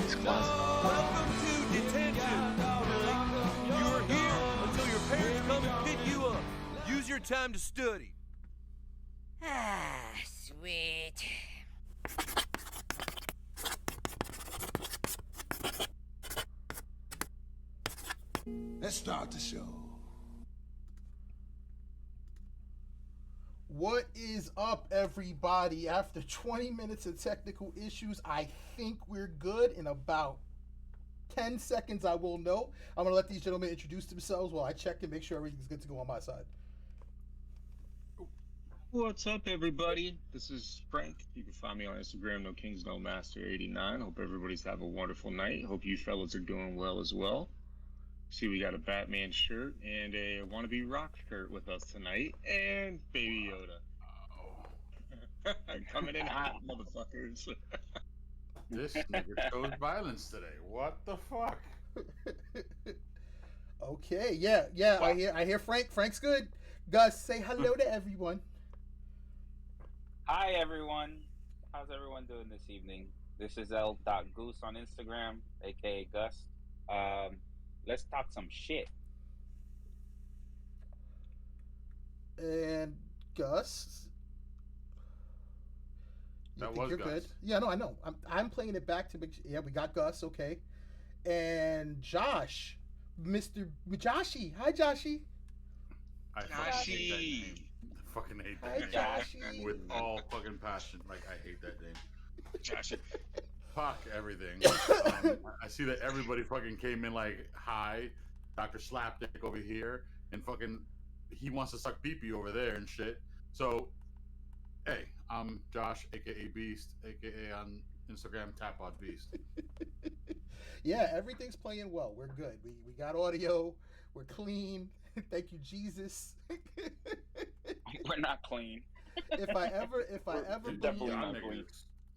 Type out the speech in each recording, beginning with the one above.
It's closet. Welcome to detention. You're here until your parents come and pick you up. Use your time to study. Ah, sweet. Let's start the show. What is up, everybody? After 20 minutes of technical issues, I think we're good. In about 10 seconds, I will know. I'm going to let these gentlemen introduce themselves while I check and make sure everything's good to go on my side. What's up, everybody? This is Frank. You can find me on Instagram, No Kings No Master 89. Hope everybody's having a wonderful night. Hope you fellas are doing well as well. See, we got a Batman shirt and a wannabe rock shirt with us tonight, and Baby Yoda. Coming in hot, motherfuckers. This nigga chose violence today. What the fuck? Okay, yeah. I hear Frank. Frank's good. Gus, say hello to everyone. Hi everyone, how's everyone doing this evening? This is L.Goose on Instagram, aka Gus. Let's talk some shit. And Gus, That was you're Gus. good? Yeah, no, I know. I'm playing it back to make sure. Yeah, we got Gus, okay. And Josh, Mr. Joshi. Hi, Joshi. I fucking hate that name. Hi, Joshi. With all fucking passion. Like, I hate that name. Josh. Fuck everything. I see that everybody fucking came in like, hi, Dr. Slapdick over here, and fucking, he wants to suck pee-pee over there and shit. So, hey, I'm Josh, aka Beast, aka on Instagram, Tapod Beast. Yeah, everything's playing well. We're good. We got audio. We're clean. Thank you, Jesus. We're not clean. If I ever Definitely believe, not clean.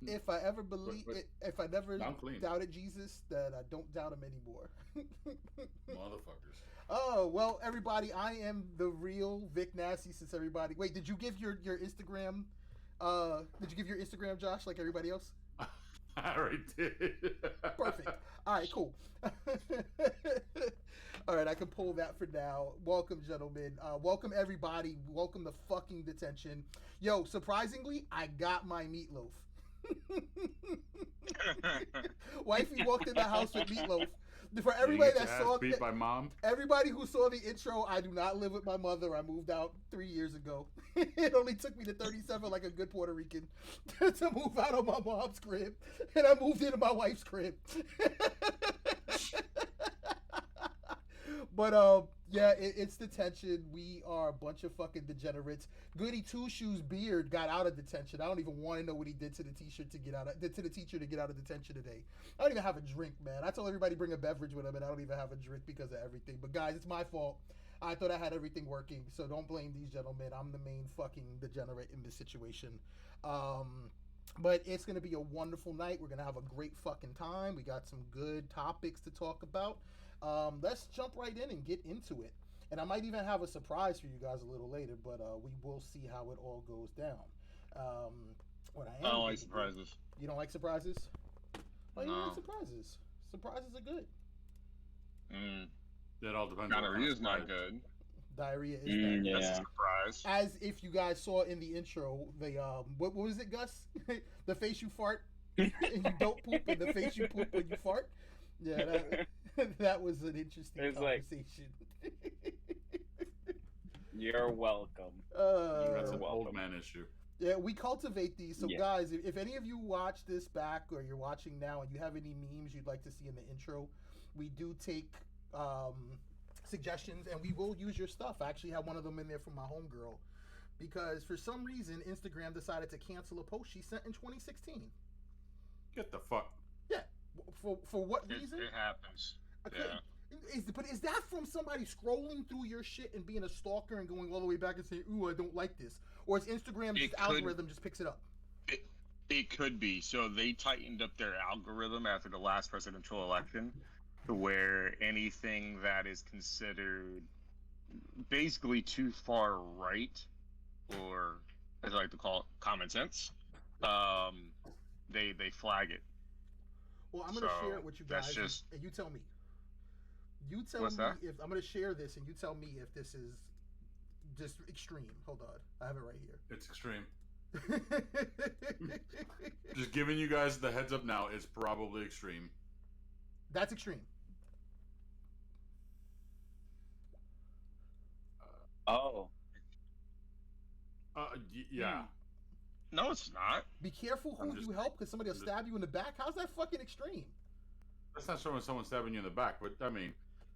if I ever believe, if I never I'm clean. doubted Jesus, then I don't doubt him anymore. Motherfuckers. Oh, well, everybody, I am the real Vic Nasty. Since everybody, wait, did you give your Instagram? Did you give your Instagram, Josh, like everybody else? I already did. Perfect. All right, cool. All right, I can pull that for now. Welcome, gentlemen. Welcome, everybody. Welcome to fucking detention. Yo, surprisingly, I got my meatloaf. Wifey walked in the house with meatloaf. For everybody that saw beat by mom. Everybody who saw the intro, I do not live with my mother. I moved out 3 years ago. It only took me to 37, like a good Puerto Rican, to move out of my mom's crib, and I moved into my wife's crib. But yeah, it's detention. We are a bunch of fucking degenerates. Goody Two Shoes Beard got out of detention. I don't even want to know what he did to the teacher to get out of detention today. I don't even have a drink, man. I told everybody bring a beverage with them, and I don't even have a drink because of everything. But guys, it's my fault. I thought I had everything working, so don't blame these gentlemen. I'm the main fucking degenerate in this situation. But it's going to be a wonderful night. We're going to have a great fucking time. We got some good topics to talk about. Let's jump right in and get into it. And I might even have a surprise for you guys a little later, but we will see how it all goes down. I don't like surprises. You don't like surprises? Why do you No. like surprises? Surprises are good. That all depends on Gonorrhea is not good. Diarrhea is bad. Yeah. That's a surprise. As if you guys saw in the intro, the what was it, Gus? The face you fart and you don't poop, and the face you poop when you fart. Yeah, that was an interesting It's like- conversation. You're welcome. That's an welcome. old man issue. Yeah, we cultivate these. So, Yeah. guys, if any of you watch this back or you're watching now and you have any memes you'd like to see in the intro, we do take suggestions and we will use your stuff. I actually have one of them in there from my homegirl because for some reason Instagram decided to cancel a post she sent in 2016. Get the fuck. Yeah, for what reason? It happens. Okay. Yeah. But is that from somebody scrolling through your shit and being a stalker and going all the way back and saying, "Ooh, I don't like this," or is Instagram's It could- algorithm just picks it up? It could be. So they tightened up their algorithm after the last presidential election to where anything that is considered basically too far right, or as I like to call it, common sense, they flag it. Well, I'm gonna share it with you That's guys, just and you tell me. You tell What's me that? if I'm gonna share this, and you tell me if this is just extreme. Hold on, I have it right It's extreme. here. Just giving you guys the heads up now. It's probably extreme. That's extreme. Oh. Yeah. no, it's not. Be careful who I'm just- you help, because somebody will stab you in the back. How's that fucking extreme? That's not showing someone stabbing you in the back, but I mean,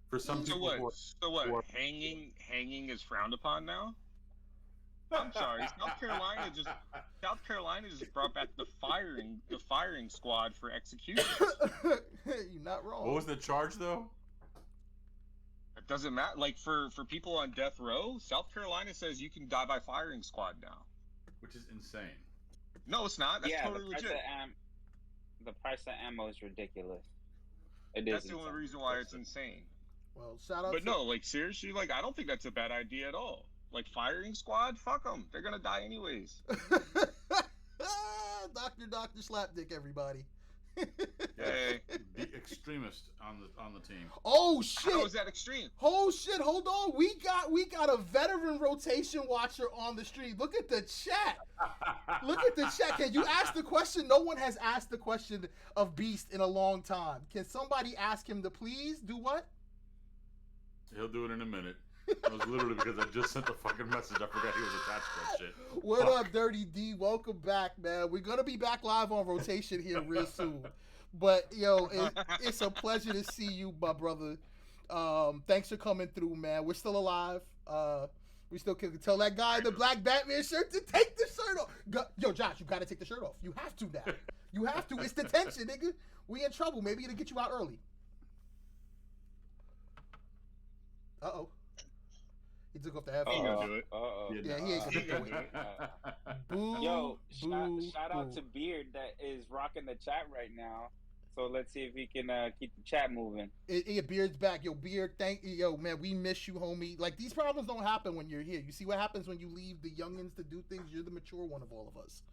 for some So people, what? who are- So what? who are- Hanging is frowned upon now. I'm sorry. South Carolina just brought back the firing squad for execution. You're not wrong. What was the charge though? It doesn't matter. Like for people on death row, South Carolina says you can die by firing squad now. Which is insane. No, it's not. That's Yeah, totally the price legit. of the price of ammo is ridiculous. It is. That's the only reason why it's insane. Well, shout out But to no, like seriously, like I don't think that's a bad idea at all. Like firing squad, fuck them. They're gonna die anyways. Dr. Slapdick, everybody. Yay. The extremist on the team. Oh shit! How is that extreme? Oh shit! Hold on, we got a veteran rotation watcher on the stream. Look at the chat. Look at the chat. Can you ask the question? No one has asked the question of Beast in a long time. Can somebody ask him to please do what? He'll do it in a minute. It was literally because I just sent the fucking message. I forgot he was attached to that shit. What Fuck. up, Dirty D? Welcome back, man. We're gonna be back live on rotation here real soon. But yo, it's a pleasure to see you, my brother. Thanks for coming through, man. We're still alive. We still can tell that guy in the black Batman shirt to take the shirt off. Yo, Josh, you gotta take the shirt off. You have to now. You have to. It's detention, nigga. We in trouble. Maybe it'll get you out early. Uh-oh. He took off the He ain't headphones. gonna do it. Yeah, he ain't gonna do it. Boo, Yo, boo, shout out boo. to Beard that is rocking the chat right now. So let's see if we can keep the chat moving. Beard's back. Yo, Beard, yo, man, we miss you, homie. Like, these problems don't happen when you're here. You see what happens when you leave the youngins to do things? You're the mature one of all of us.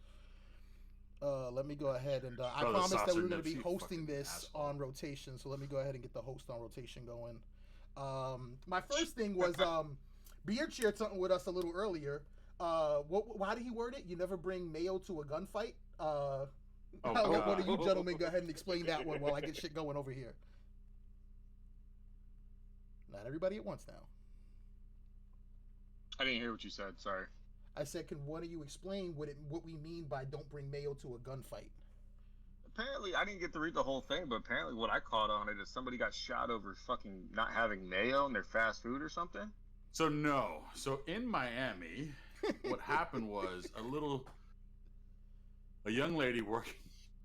Let me go ahead and I Brother promised that we Saucer were going to be Nips, you hosting fucking this asshole. on rotation, so let me go ahead and get the host on rotation going. My first thing was Beard shared something with us a little earlier. How did he word it? You never bring mayo to a gunfight? Oh, One God. of you gentlemen go ahead and explain that one while I get shit going over here. Not everybody at once now. I didn't hear what you said. Sorry. I said, can one of you explain what we mean by don't bring mayo to a gunfight? Apparently, I didn't get to read the whole thing, but apparently, what I caught on it is somebody got shot over fucking not having mayo in their fast food or something. So no. So in Miami, what happened was a young lady working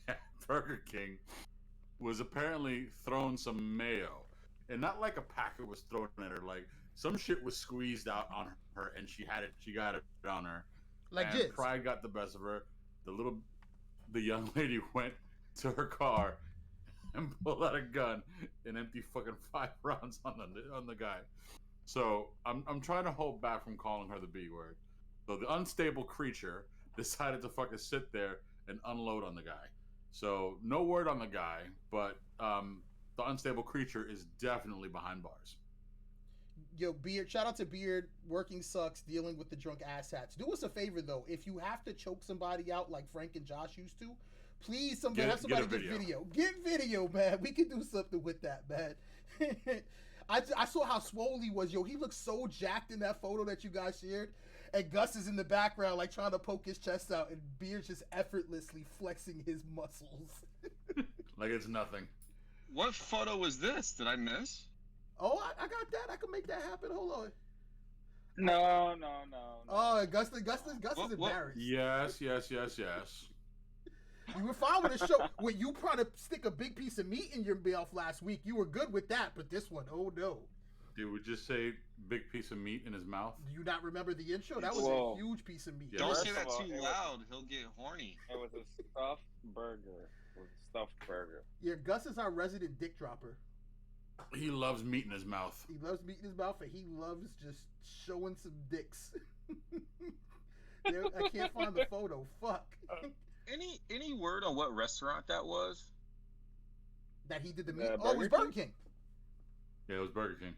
at Burger King was apparently thrown some mayo, and not like a packet was thrown at her. Like some shit was squeezed out on her, and she got it on her. Like and jizz. pride got the best of her. The young lady went to her car and pulled out a gun and emptied fucking 5 rounds on the guy. So I'm trying to hold back from calling her the B word. So the unstable creature decided to fucking sit there and unload on the guy. So no word on the guy, but the unstable creature is definitely behind bars. Yo, Beard, shout out to Beard. Working sucks, dealing with the drunk asshats. Do us a favor, though. If you have to choke somebody out like Frank and Josh used to, please have somebody get video. Get video, man. We can do something with that, man. I saw how swole he was. Yo, he looked so jacked in that photo that you guys shared. And Gus is in the background, like, trying to poke his chest out. And Beard's just effortlessly flexing his muscles. Like it's nothing. What photo was this? Did I miss? Oh, I got that. I can make that happen. Hold on. No. Oh, Gus is embarrassed. Yes. You were fine with the show. When you tried to stick a big piece of meat in your mouth last week, you were good with that. But this one, oh no. Did we just say big piece of meat in his mouth? Do you not remember the intro? That was Whoa. a huge piece of meat. Yeah. Don't First say of that all, too it was- loud. He'll get horny. It was a stuffed burger. It was a stuffed burger. Yeah, Gus is our resident dick dropper. He loves meat in his mouth. He loves meat in his mouth, and he loves just showing some dicks. I can't find the photo. Fuck. Any word on what restaurant that was? that he did the meat. The Oh, it was Burger Burger King. Yeah, it was Burger King.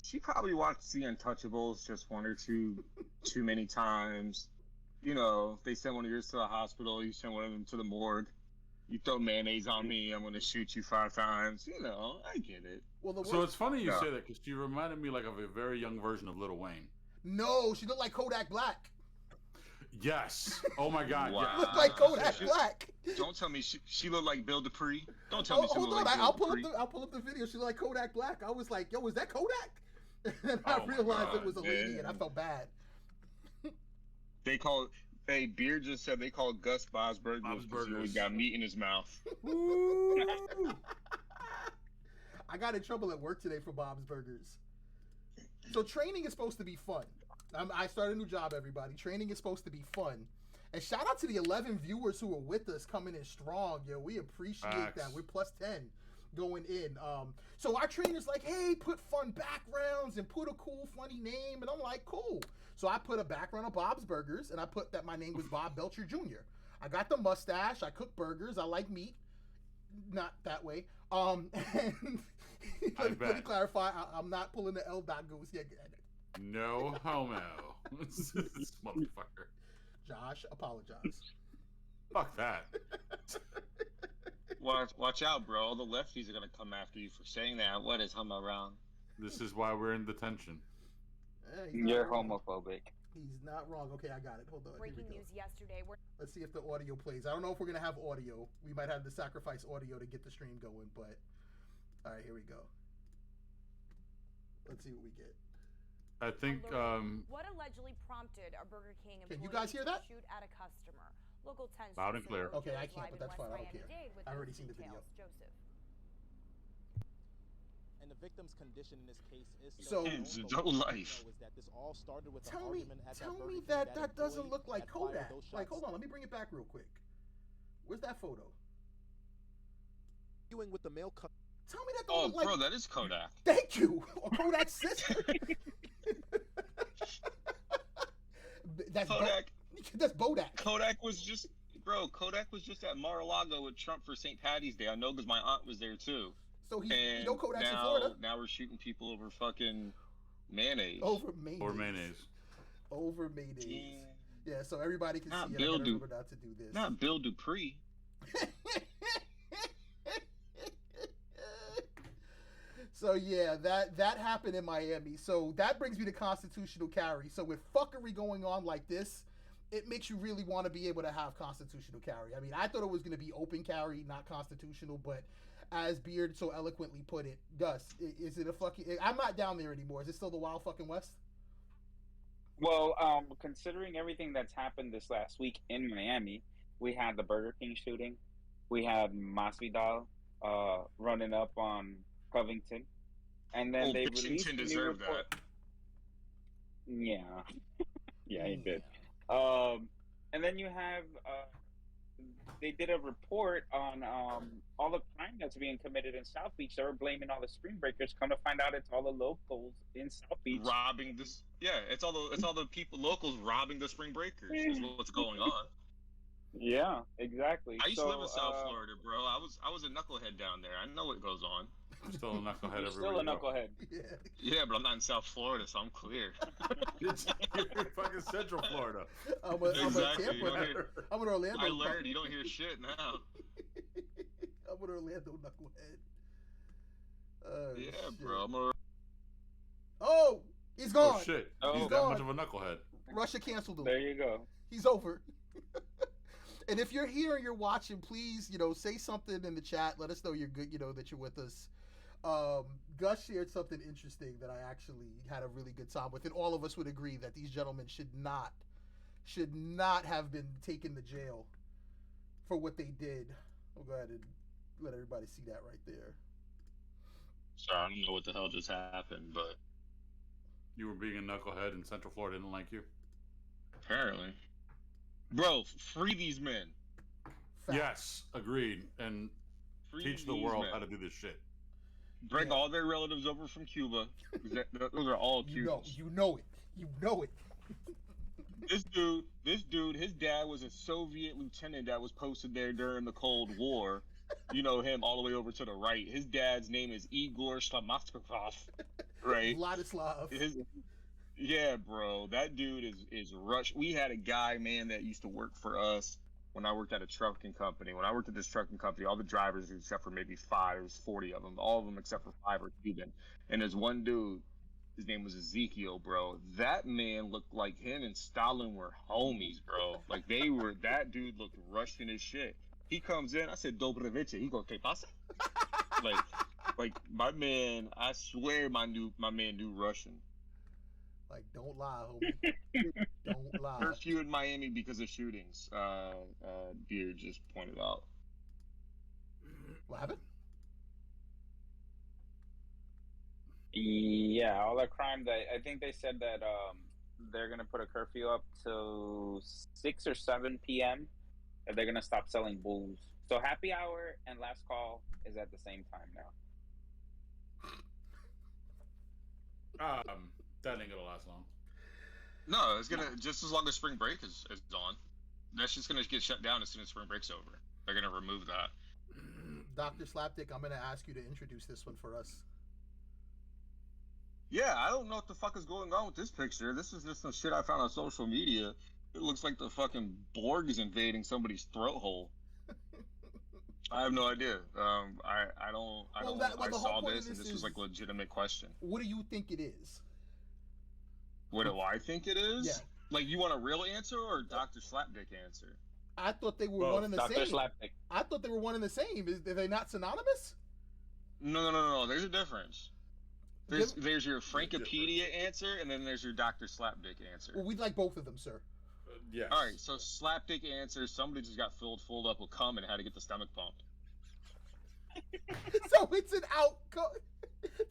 She probably watched The Untouchables just one or two too many times. You know, they send one of yours to the hospital, you send one of them to the morgue. You throw mayonnaise on me, I'm gonna shoot you 5 times. You know, I get it. Well, the worst, So it's funny you Yeah. say that because she reminded me like of a very young version of Lil Wayne. no, she looked like Kodak Black. Yes. Oh my God. Wow. Yeah. Looked like Kodak She- Black. Don't tell me she looked like Bill Dupree. Don't tell me she Hold looked on, like Bill I'll pull Dupree. up the video. She looked like Kodak Black. I was like, yo, is that Kodak? And I Oh my realized it God, was a lady, and I man. felt bad. Hey, Beard just said they call Gus Bob's Burgers Bob's because he always Burgers. got meat in his mouth. I got in trouble at work today for Bob's Burgers. So training is supposed to be fun. I started a new job, everybody. Training is supposed to be fun. And shout out to the 11 viewers who are with us coming in strong. Yo, we appreciate Facts. that. We're plus 10 going in. So our trainer's like, hey, put fun backgrounds and put a cool, funny name. And I'm like, cool. So I put a background of Bob's Burgers, and I put that my name was Bob Belcher Jr. I got the mustache. I cook burgers. I like meat. Not that way. And let me clarify. I'm not pulling the L. Goose yet. No homo. This motherfucker. Josh, apologize. Fuck that. Watch out, bro. All the lefties are gonna come after you for saying that. What is homo wrong? This is why we're in detention. He's not You're wrong. homophobic. He's not wrong. Okay, I got it. Hold on. Here we Breaking go. news yesterday. Let's see if the audio plays. I don't know if we're gonna have audio. We might have to sacrifice audio to get the stream going, but all right, here we go. Let's see what we get. I think What allegedly prompted a Burger King Can employee you guys hear that? to shoot at a customer? Local 10 Loud and clear. Okay, I can't, but that's fine. I don't care. I've already seen the video. Joseph. And the victim's condition in this case is So- It's known, no but what we life. know is that this all started with an Tell me argument at that Burger King that doesn't employee look like had fired Kodak. those Like, shots. hold on, let me bring it back real quick. Where's that photo? Arguing with the male Tell me that don't Oh, look like. bro, that is Kodak. Thank you. Or Kodak's sister. That's Kodak. That's Bodak. Kodak was just at Mar-a-Lago with Trump for St. Patty's Day. I know because my aunt was there too. So he, And you know, Kodak's in Florida. now we're shooting people over fucking mayonnaise. Over mayonnaise. or mayonnaise. Over mayonnaise. Yeah. Yeah, so everybody can Not see it. Bill I gotta Du- remember not to do this. Not Bill Dupree. So yeah, that happened in Miami. So that brings me to constitutional carry. So with fuckery going on like this, it makes you really want to be able to have constitutional carry. I mean, I thought it was going to be open carry, not constitutional, but as Beard so eloquently put it, Gus, is it a fucking... I'm not down there anymore. Is it still the Wild fucking West? Well, considering everything that's happened this last week in Miami, we had the Burger King shooting, we had Masvidal running up on Covington, and then they released a Washington new deserved report. that. Yeah, yeah, he did. And then you have they did a report on all the crime that's being committed in South Beach. They were blaming all the spring breakers. Come to find out, it's all the locals in South Beach Robbing this, yeah, it's all the people, locals robbing the spring breakers is what's going on. Yeah, exactly. I used to live in South Florida, bro. I was a knucklehead down there. I know what goes on. I'm still a knucklehead You're everywhere. still a you go. knucklehead. Yeah. Yeah, but I'm not in South Florida, so I'm clear. You're in fucking Central Florida. I'm a Exactly. Tampa. You don't hear- I'm an Orlando. I learned you don't hear shit now. I'm an Orlando knucklehead. Yeah, shit. bro. I'm a Oh, he's gone. Oh shit. Oh. He's He's that gone. much of a knucklehead. Russia canceled him. There you go. He's over. And if you're here and you're watching, please, say something in the chat. Let us know you're good, that you're with us. Gus shared something interesting that I actually had a really good time with, and all of us would agree that these gentlemen should not have been taken to jail for what they did. I'll go ahead and let everybody see that right there. sorry, I don't know what the hell just happened, but You were being a knucklehead and Central Florida didn't like you. apparently, bro, free these men. Fact. Yes, agreed. And Free teach the these world men. how to do this shit. Bring Yeah. all their relatives over from Cuba. 'Cause those are all You Cubans. know it. This dude, his dad was a Soviet lieutenant that was posted there during the Cold War. You know him all the way over to the right. His dad's name is Igor Shlamastnikov, right? Vladislav. Yeah, bro, that dude is rush. We had a guy, man, that used to work for us when I worked at a trucking company. When I worked at this trucking company, all the drivers, except for maybe 5, there was 40 of them. All of them except for 5 are Cuban. And there's one dude, his name was Ezekiel, bro. That man looked like him and Stalin were homies, bro. Like that dude looked Russian as shit. He comes in, I said, Dobre veche. He goes, ¿Qué pasa? like my man, I swear my man knew Russian. Like, don't lie, homie. Don't lie. Curfew in Miami because of shootings. Beard just pointed out. What happened? Yeah, all the crime that I think they said that they're gonna put a curfew up to 6 or 7 p.m. and they're gonna stop selling booze. So happy hour and last call is at the same time now. That ain't gonna last long. No, it's gonna just as long as spring break is on. That's just gonna get shut down as soon as spring break's over. They're gonna remove that. Dr. Slapdick, I'm gonna ask you to introduce this one for us. Yeah, I don't know what the fuck is going on with this picture. This is just some shit I found on social media. It looks like the fucking Borg is invading somebody's throat hole. I have no idea. I saw this and this was like a legitimate question. What do you think it is? What do I think it is? Yeah. Like, you want a real answer or Dr. Slapdick answer? I thought they were one and the Dr. same. Slapdick. I thought they were one and the same. Are they not synonymous? No. There's a difference. There's your Frankopedia answer, and then there's your Dr. Slapdick answer. Well, we'd like both of them, sir. Yes. All right, so Slapdick answer, somebody just got filled up with cum and had to get the stomach pumped. So it's an outcome.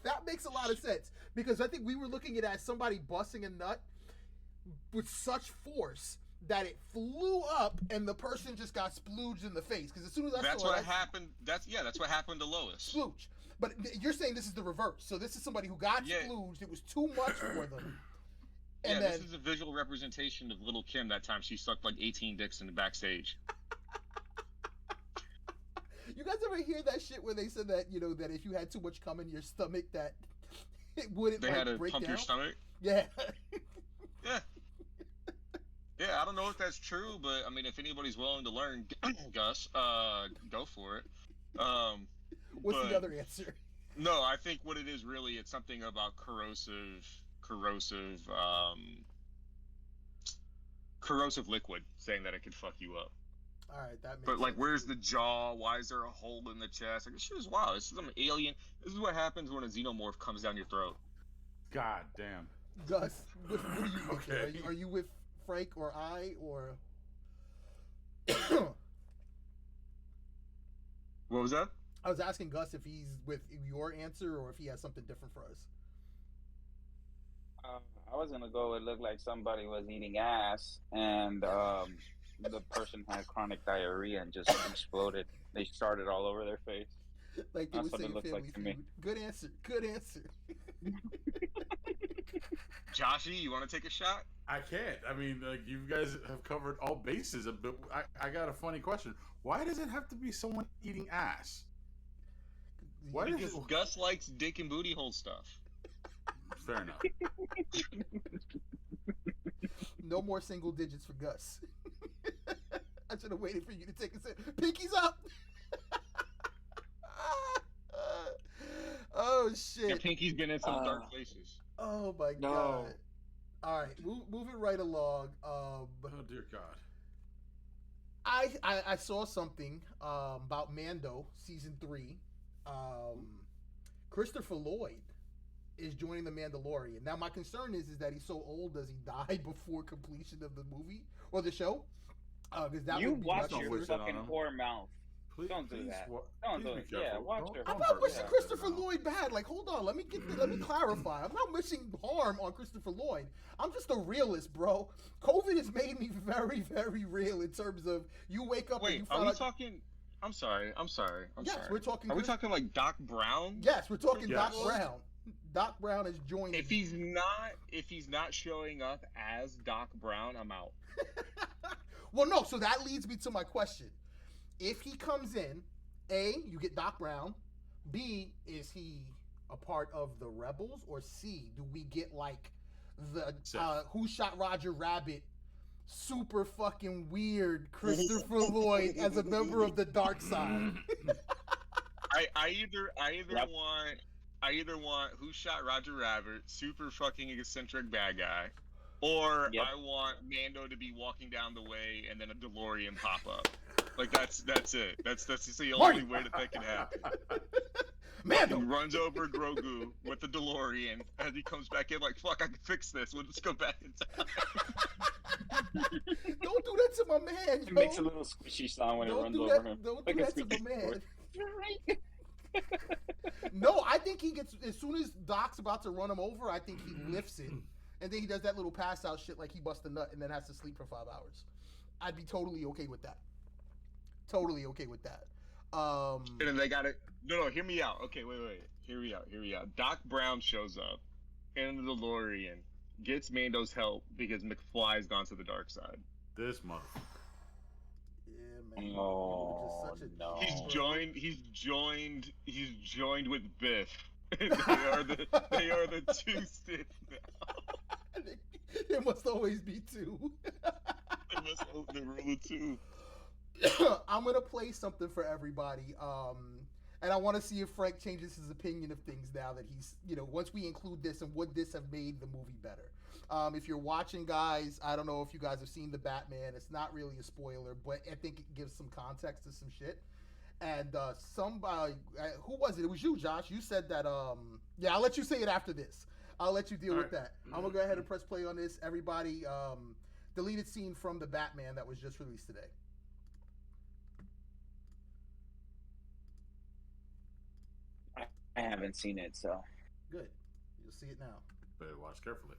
That makes a lot of sense. Because I think we were looking at it as somebody busting a nut with such force that it flew up and the person just got splooged in the face. Because as soon as I that's saw what it, happened. That's what happened to Lois. Splooge. But you're saying this is the reverse. So this is somebody who got splooged. It was too much for them. And this is a visual representation of Little Kim that time she sucked like 18 dicks in the backstage. You guys ever hear that shit where they said that, you know, that if you had too much cum in your stomach that it wouldn't They like, had to break pump down? your stomach? Yeah. Yeah, I don't know if that's true, but I mean, if anybody's willing to learn, Gus, go for it. What's the other answer? No, I think what it is really, it's something about corrosive liquid, saying that it could fuck you up. All right, that makes But like, sense. where's the jaw? Why is there a hole in the chest? Like, this shit is wild. This is some alien. This is what happens when a xenomorph comes down your throat. God damn. Gus, what are you looking at? Okay. Are you with Frank or I or? What was that? I was asking Gus if he's with your answer or if he has something different for us. I was gonna go. It looked like somebody was eating ass, and the person had chronic diarrhea and just exploded. They started all over their face. Like they That's would what say it in looks Family like to me. Feud. Good answer. Good answer. Joshy, you want to take a shot? I can't. I mean, like, you guys have covered all bases. But I got a funny question. Why does it have to be someone eating ass? Why Because Gus likes dick and booty hole stuff. Fair enough. No more single digits for Gus. I should have waited for you to take a sip. Pinkies up. Oh shit. Your pinky's been in some dark places. Oh my No. god. All right, moving right along. Oh dear God. I saw something about Mando season 3. Christopher Lloyd is joining the Mandalorian. Now my concern is that he's so old. Does he die before completion of the movie or the show? Because that You would be watch much your worse. fucking poor mouth. Please, Don't do please that. wa- Don't please do be it. Yeah, careful. watch Don't- your. I'm don't not hurt wishing yourself Christopher now. Lloyd bad. Like, hold on, let me clarify. I'm not wishing harm on Christopher Lloyd. I'm just a realist, bro. COVID has made me very, very real in terms of you wake up and you Wait, are find we out. talking? I'm sorry. Yes, sorry. we're talking. Are we talking like Doc Brown? Yes, we're talking Yes. Doc Brown. Doc Brown is joining. If he's not showing up as Doc Brown, I'm out. Well, no. So that leads me to my question. If he comes in A, you get Doc Brown. B, is he a part of the rebels? Or C, do we get like the Who Shot Roger Rabbit, super fucking weird Christopher Lloyd as a member of the dark side? I either want Who Shot Roger Rabbit, super fucking eccentric bad guy, or I want Mando to be walking down the way and then a DeLorean pop up. Like that's it. That's the only way that can happen. Mando He runs over Grogu with the DeLorean, and he comes back in like, "Fuck, I can fix this. We'll just go back in time." Don't do that to my man. It makes a little squishy sound when it runs over him. Don't like do that to my man. No, I think he gets, as soon as Doc's about to run him over, I think he lifts it, and then he does that little pass out shit like he busts a nut and then has to sleep for 5 hours. I'd be totally okay with that. Totally okay with that. And then they got it. No, hear me out. Okay, wait. Hear me out. Doc Brown shows up in the DeLorean, gets Mando's help because McFly's gone to the dark side. This motherfucker. Yeah, man. Oh, no. He's joined with Biff. They are the two Sith now. There must always be two. There were two. I'm gonna play something for everybody, and I want to see if Frank changes his opinion of things now that he's, once we include this, and would this have made the movie better? If you're watching, guys, I don't know if you guys have seen The Batman. It's not really a spoiler, but I think it gives some context to some shit. And somebody, who was it? It was you, Josh. You said that. Yeah, I'll let you say it after this. I'll let you deal with that. I'm gonna go ahead and press play on this. Everybody, deleted scene from The Batman that was just released today. I haven't seen it, so. Good. You'll see it now. Better watch carefully.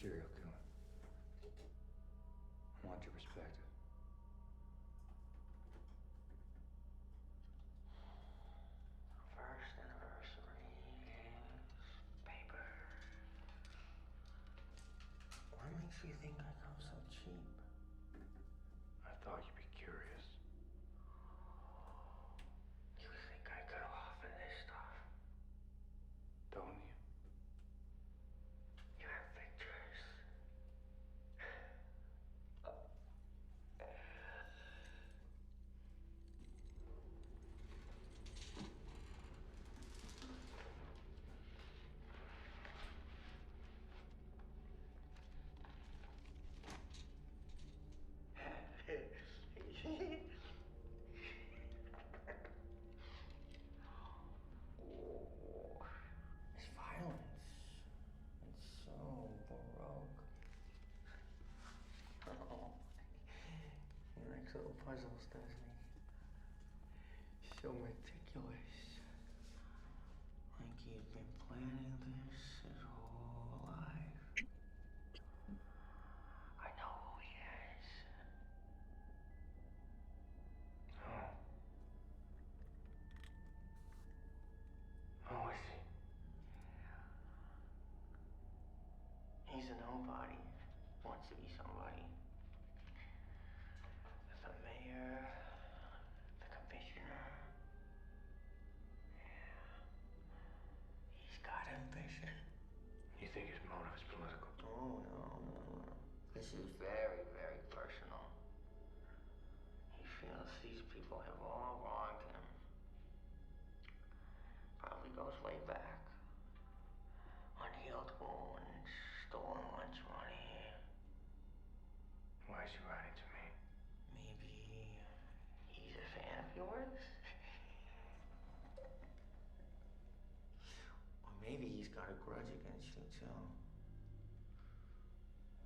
Serial killer. I want your perspective. First anniversary paper. What makes you think I come so cheap? I thought you'd be curious. You think I could offer this stuff? Don't you? You have pictures. It's violence. It's so baroque. Oh, he likes little puzzles, doesn't he? So meticulous. Like he's been planning this his whole life. I know who he is. Oh. Who is he? He's a nobody. Wants to be somebody. This is very, very personal. He feels these people have all wronged him. Probably goes way back. Unhealed wounds, stolen lunch money. Why is he writing to me? Maybe he's a fan of yours? Or maybe he's got a grudge against you too.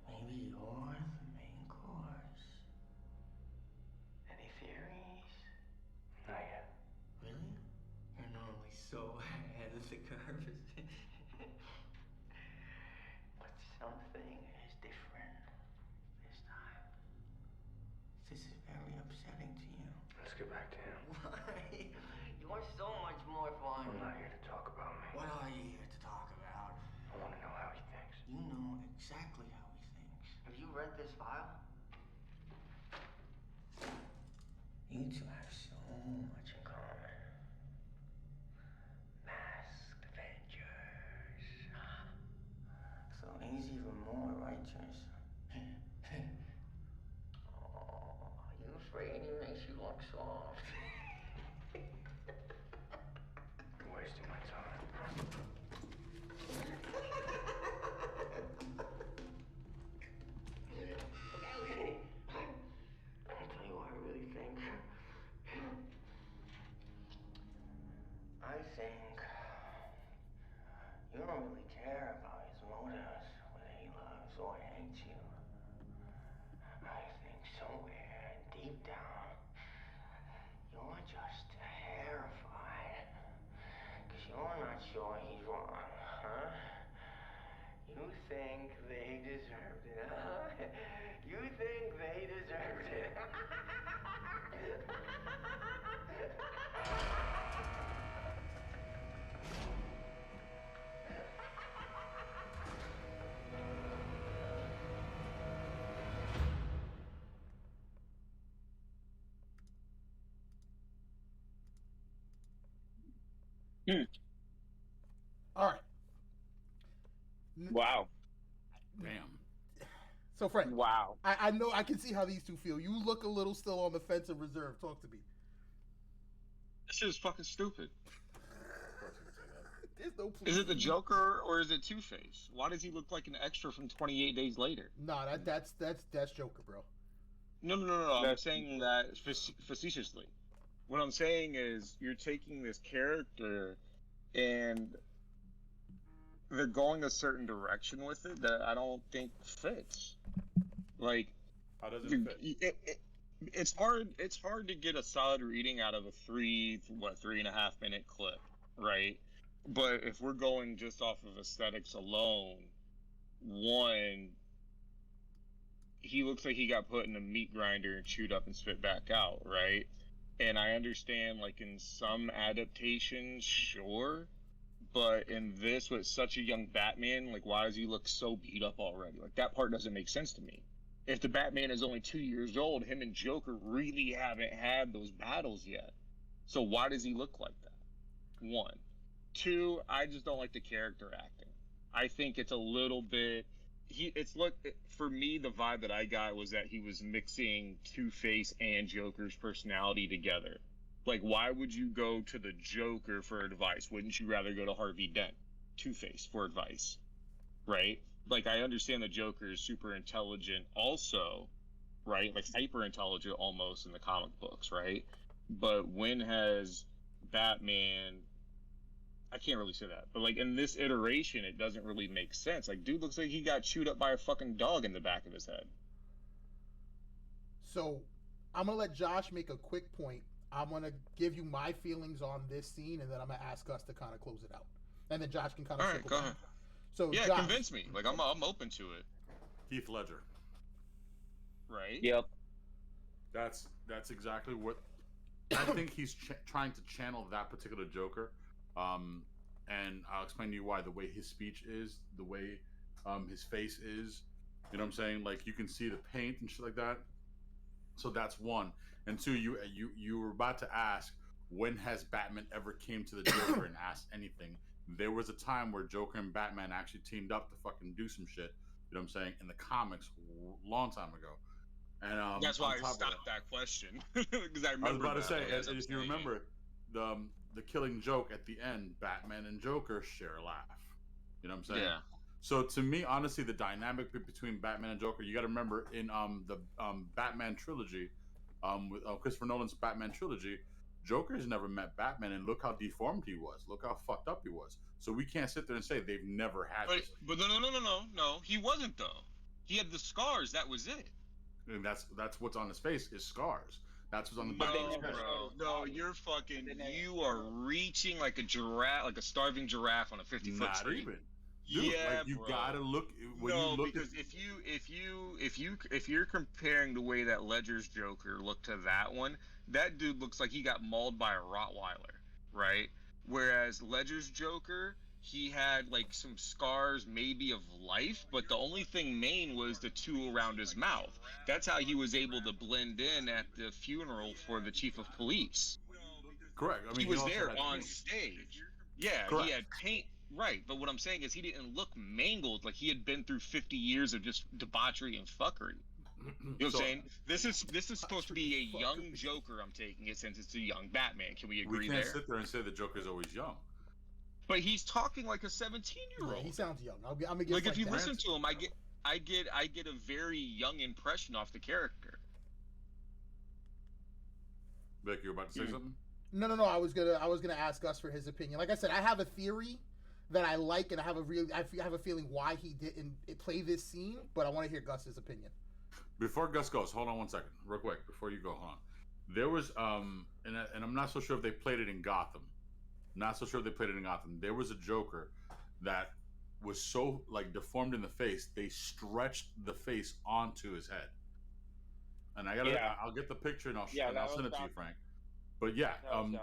Maybe you're the main course. Any theories? Not yet. Really? You're normally so ahead of the curve. But something is different this time. This is very upsetting to you. Let's get back to him. Why? You're so much more fun. I'm not here to talk about me. What are you here to talk about? I want to know how he thinks. You know exactly how he thinks. Have you read this file? You two have so much in common. Masked Avengers. So he's even more righteous. Oh, are you afraid he makes you look soft? You're wasting my time. I'll tell you what I really think. I think you don't really care about his motives, whether he loves or hates you. I think somewhere deep down, you're just terrified. Because you're not sure he's wrong, huh? You think they deserved it, huh? You think they deserved it. All right. Wow. Damn. So, Frank, Wow. I know I can see how these two feel. You look a little still on the fence of reserve. Talk to me. This shit is fucking stupid. There's no Is it the Joker or is it Two-Face? Why does he look like an extra from 28 Days Later? Nah, that's Joker, bro. No. I'm saying that facetiously. What I'm saying is you're taking this character and they're going a certain direction with it that I don't think fits. Like, How does it fit? it's hard to get a solid reading out of a 3.5 minute clip, right? But if we're going just off of aesthetics alone, one, he looks like he got put in a meat grinder and chewed up and spit back out, right? And I understand, like, in some adaptations, sure, but in this, with such a young Batman, like, why does he look so beat up already? Like, that part doesn't make sense to me. If the Batman is only 2 years old, him and Joker really haven't had those battles yet. So why does he look like that? One. Two, I just don't like the character acting. I think it's a little bit... for me, the vibe that I got was that he was mixing Two-Face and Joker's personality together. Like, why would you go to the Joker for advice? Wouldn't you rather go to Harvey Dent, Two-Face, for advice? Right? Like, I understand the Joker is super intelligent also, right? Like, hyper intelligent almost in the comic books, right? But when has Batman... I can't really say that, but like in this iteration, it doesn't really make sense. Like, dude looks like he got chewed up by a fucking dog in the back of his head. So, I'm gonna let Josh make a quick point. I'm gonna give you my feelings on this scene, and then I'm gonna ask us to kind of close it out, and then Josh can kind of. All right, go ahead. So, yeah, Josh, convince me. Like, I'm open to it. Heath Ledger. Right. Yep. That's exactly what I think he's trying to channel that particular Joker. And I'll explain to you why. The way his speech is, the way his face is, you know what I'm saying? Like, you can see the paint and shit like that. So that's one. And two, you were about to ask, when has Batman ever came to the Joker and asked anything? There was a time where Joker and Batman actually teamed up to fucking do some shit. You know what I'm saying? In the comics, long time ago. And that's why on I top of stopped that question because I I was remember. about to say, as I'm if you saying. remember, the Killing Joke at the end, Batman and Joker share a laugh. You know what I'm saying? Yeah. So to me, honestly, the dynamic between Batman and Joker, you got to remember in the Batman trilogy, with Christopher Nolan's Batman trilogy, Joker's never met Batman, and look how deformed he was. Look how fucked up he was. So we can't sit there and say they've never had this. But no, he wasn't though. He had the scars. That was it. And that's what's on his face is scars. That's what's on the back of his head. No, you're fucking. You are reaching like a giraffe, like a starving giraffe on a 50-foot Not tree. even. Dude, Yeah, like you bro. gotta look. When No, you look because at, if you're comparing the way that Ledger's Joker looked to that one, that dude looks like he got mauled by a Rottweiler, right? Whereas Ledger's Joker, he had like some scars maybe of life, but the only thing main was the two around his mouth. That's how he was able to blend in at the funeral for the chief of police. correct. I mean, He was also there had on paint. stage. Yeah, Correct. he had paint. Right, but what I'm saying is he didn't look mangled like he had been through 50 years of just debauchery and fuckery. You know what I'm saying? This is supposed to be a young Joker. I'm taking it since it's a young Batman. Can we agree We can't there? sit there and say the Joker's always young. But he's talking like a 17-year-old. Yeah, he sounds young. I'm gonna give Like if you that. listen to him, I get a very young impression off the character. Vic, you were about to say something? No. I was gonna ask Gus for his opinion. Like I said, I have a theory that I like, and I have a feeling why he didn't play this scene. But I want to hear Gus's opinion. Before Gus goes, hold on one second, real quick. Before you go, hold on. There was and I'm not so sure if they played it in Gotham. Not so sure if they played it in Gotham. There was a Joker that was so like deformed in the face, they stretched the face onto his head. And I'll get the picture and I'll send it to you, Frank. But yeah,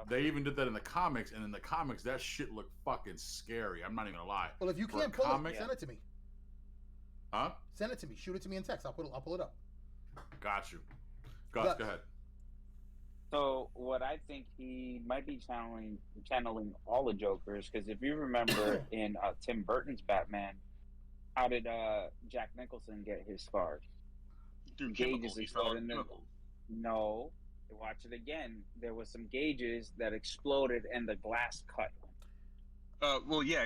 they even did that in the comics, and in the comics, that shit looked fucking scary. I'm not even gonna lie. Well, if you can't pull it, send it to me. Huh? Send it to me. Shoot it to me in text. I'll pull it up. Got you. Gus, go ahead. So what I think he might be channeling all the Jokers, because if you remember in Tim Burton's Batman, how did Jack Nicholson get his scars? Through Gauges exploded. chemicals. No, watch it again. There was some gauges that exploded and the glass cut. Well, yeah.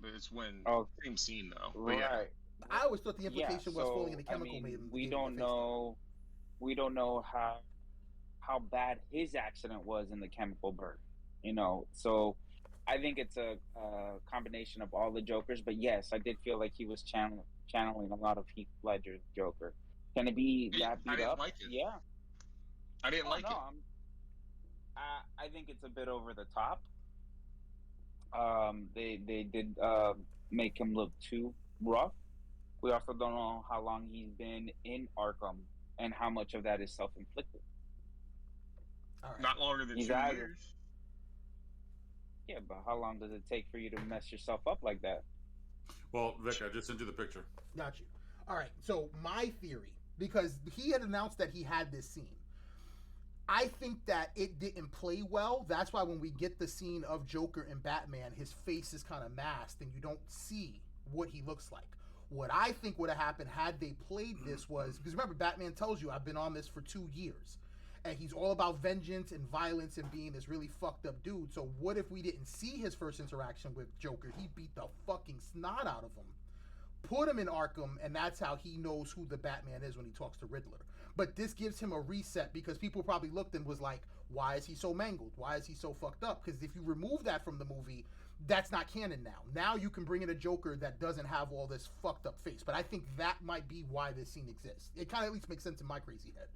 But it's when same scene though. But Right. yeah. I always thought the implication was falling in the chemical made him. We don't know how bad his accident was in the chemical burn. You know, so I think it's a combination of all the Jokers. But yes, I did feel like he was channeling a lot of Heath Ledger's Joker. Can it be that beat I didn't up? like it. Yeah. I didn't like it. I think it's a bit over the top. They did make him look too rough. We also don't know how long he's been in Arkham and how much of that is self-inflicted. All right. Not longer than 2 years. Yeah, but how long does it take for you to mess yourself up like that? Well, Vic, I just sent you the picture. Got you. All right. So my theory, because he had announced that he had this scene, I think that it didn't play well. That's why when we get the scene of Joker and Batman, his face is kind of masked and you don't see what he looks like. What I think would have happened had they played this was, because remember, Batman tells you, I've been on this for 2 years. And he's all about vengeance and violence and being this really fucked up dude. So what if we didn't see his first interaction with Joker? He beat the fucking snot out of him. Put him in Arkham, and that's how he knows who the Batman is when he talks to Riddler. But this gives him a reset because people probably looked and was like, why is he so mangled? Why is he so fucked up? Because if you remove that from the movie, that's not canon now. Now you can bring in a Joker that doesn't have all this fucked up face. But I think that might be why this scene exists. It kind of at least makes sense in my crazy head.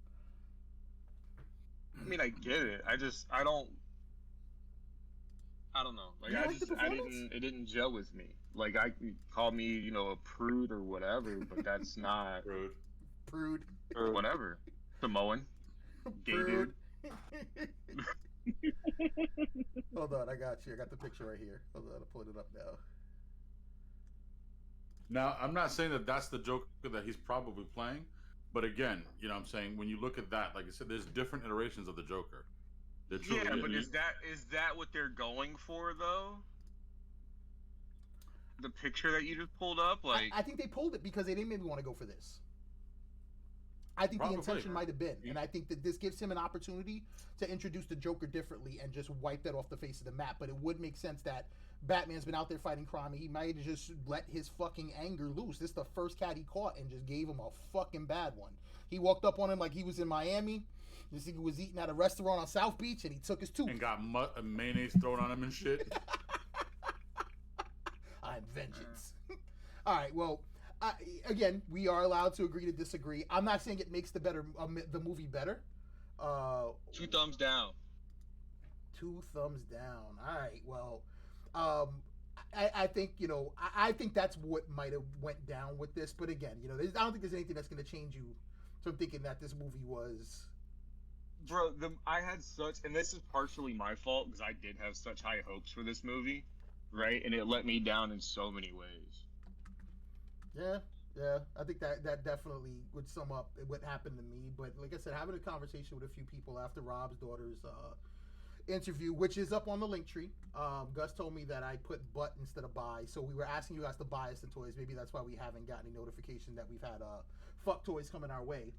I mean, I get it. I don't know. Like, it didn't gel with me. Like, I call me, a prude or whatever, but that's not prude. Whatever. Samoan. Gay dude. Hold on, I got you. I got the picture right here. Hold on, I'll pull it up now. Now, I'm not saying that that's the Joker that he's probably playing, but again, I'm saying when you look at that, like I said, there's different iterations of the Joker. Yeah, but is that what they're going for though? the picture that you just pulled up? Like, I think they pulled it because they didn't maybe want to go for this. I think Probably. the intention might have been, and I think that this gives him an opportunity to introduce the Joker differently and just wipe that off the face of the map. But it would make sense that Batman's been out there fighting crime. He might have just let his fucking anger loose. This is the first cat he caught and just gave him a fucking bad one. He walked up on him like he was in Miami. This nigga was eating at a restaurant on South Beach, and he took his tooth. And got mayonnaise thrown on him and shit. I'm vengeance. All right, well, again, we are allowed to agree to disagree. I'm not saying it makes the movie better. 2 thumbs down. 2 thumbs down. All right, well, I think, you know, I think that's what might have went down with this. But again, you know, I don't think there's anything that's going to change you from thinking that this movie was... Bro, I had such, and this is partially my fault because I did have such high hopes for this movie, right? And it let me down in so many ways. Yeah, I think that definitely would sum up what happened to me. But like I said, having a conversation with a few people after Rob's daughter's interview, which is up on the link tree. Gus told me that I put but instead of buy, so we were asking you guys to buy us the toys. Maybe that's why we haven't gotten any notification that we've had fuck toys coming our way.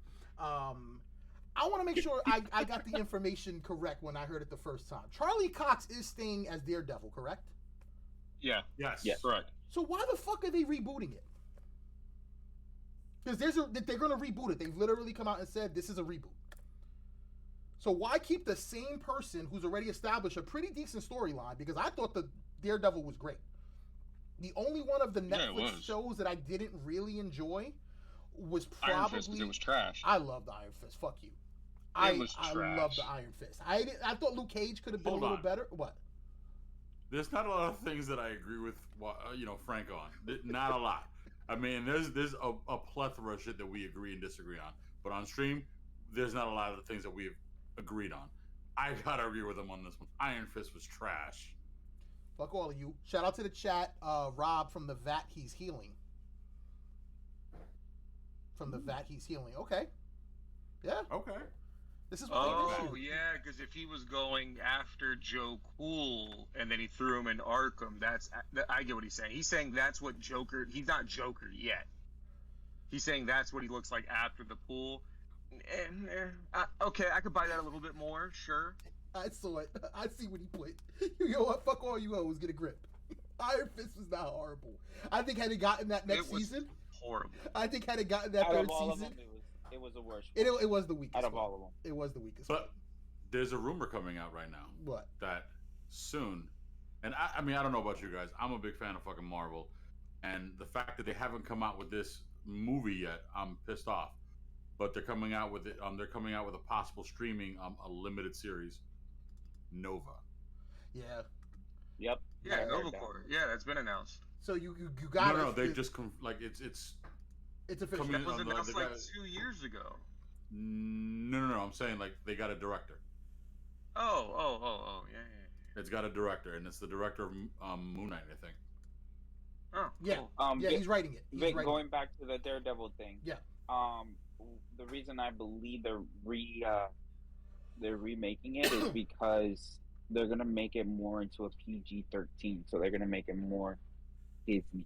I want to make sure I got the information correct when I heard it the first time. Charlie Cox is staying as Daredevil, correct? Yeah. Yes. Correct. So why the fuck are they rebooting it? Because they're going to reboot it. They've literally come out and said this is a reboot. So why keep the same person who's already established a pretty decent storyline? Because I thought the Daredevil was great. The only one of the Netflix shows that I didn't really enjoy was probably Iron Fist, because it was trash. I loved Iron Fist. Fuck you. I love the Iron Fist. I thought Luke Cage could have been a little better. What? There's not a lot of things that I agree with, Frank on. Not a lot. I mean, there's a plethora of shit that we agree and disagree on. But on stream, there's not a lot of the things that we've agreed on. I gotta agree with him on this one. Iron Fist was trash. Fuck all of you. Shout out to the chat. Rob from the vat he's healing. From the vat he's healing. Okay. Yeah. Okay. This is yeah, because if he was going after Joe Cool and then he threw him in Arkham, I get what he's saying. He's saying that's what Joker. He's not Joker yet. He's saying that's what he looks like after the pool. Okay, I could buy that a little bit more. Sure. I saw it. I see what he put. You know what? Fuck all you hoes. Get a grip. Iron Fist was not horrible. I think had he gotten that next season, horrible. I think had he gotten that third season. It was the worst. It was the weakest. Out of all of them. It was the weakest. But there's a rumor coming out right now. What? That soon, and I mean, I don't know about you guys. I'm a big fan of fucking Marvel, and the fact that they haven't come out with this movie yet, I'm pissed off. But they're coming out with it. They're coming out with a possible streaming, a limited series, Nova. Yeah. Yep. Yeah, Nova Corps. Yeah, that's been announced. So you got No, they just it's official. That was announced like 2 years ago. No. I'm saying like they got a director. Oh, yeah. It's got a director, and it's the director of Moon Knight, I think. Oh, yeah. Cool. He's writing it. Going back to the Daredevil thing. Yeah. The reason I believe they're remaking it is because they're gonna make it more into a PG-13, so they're gonna make it more Disney.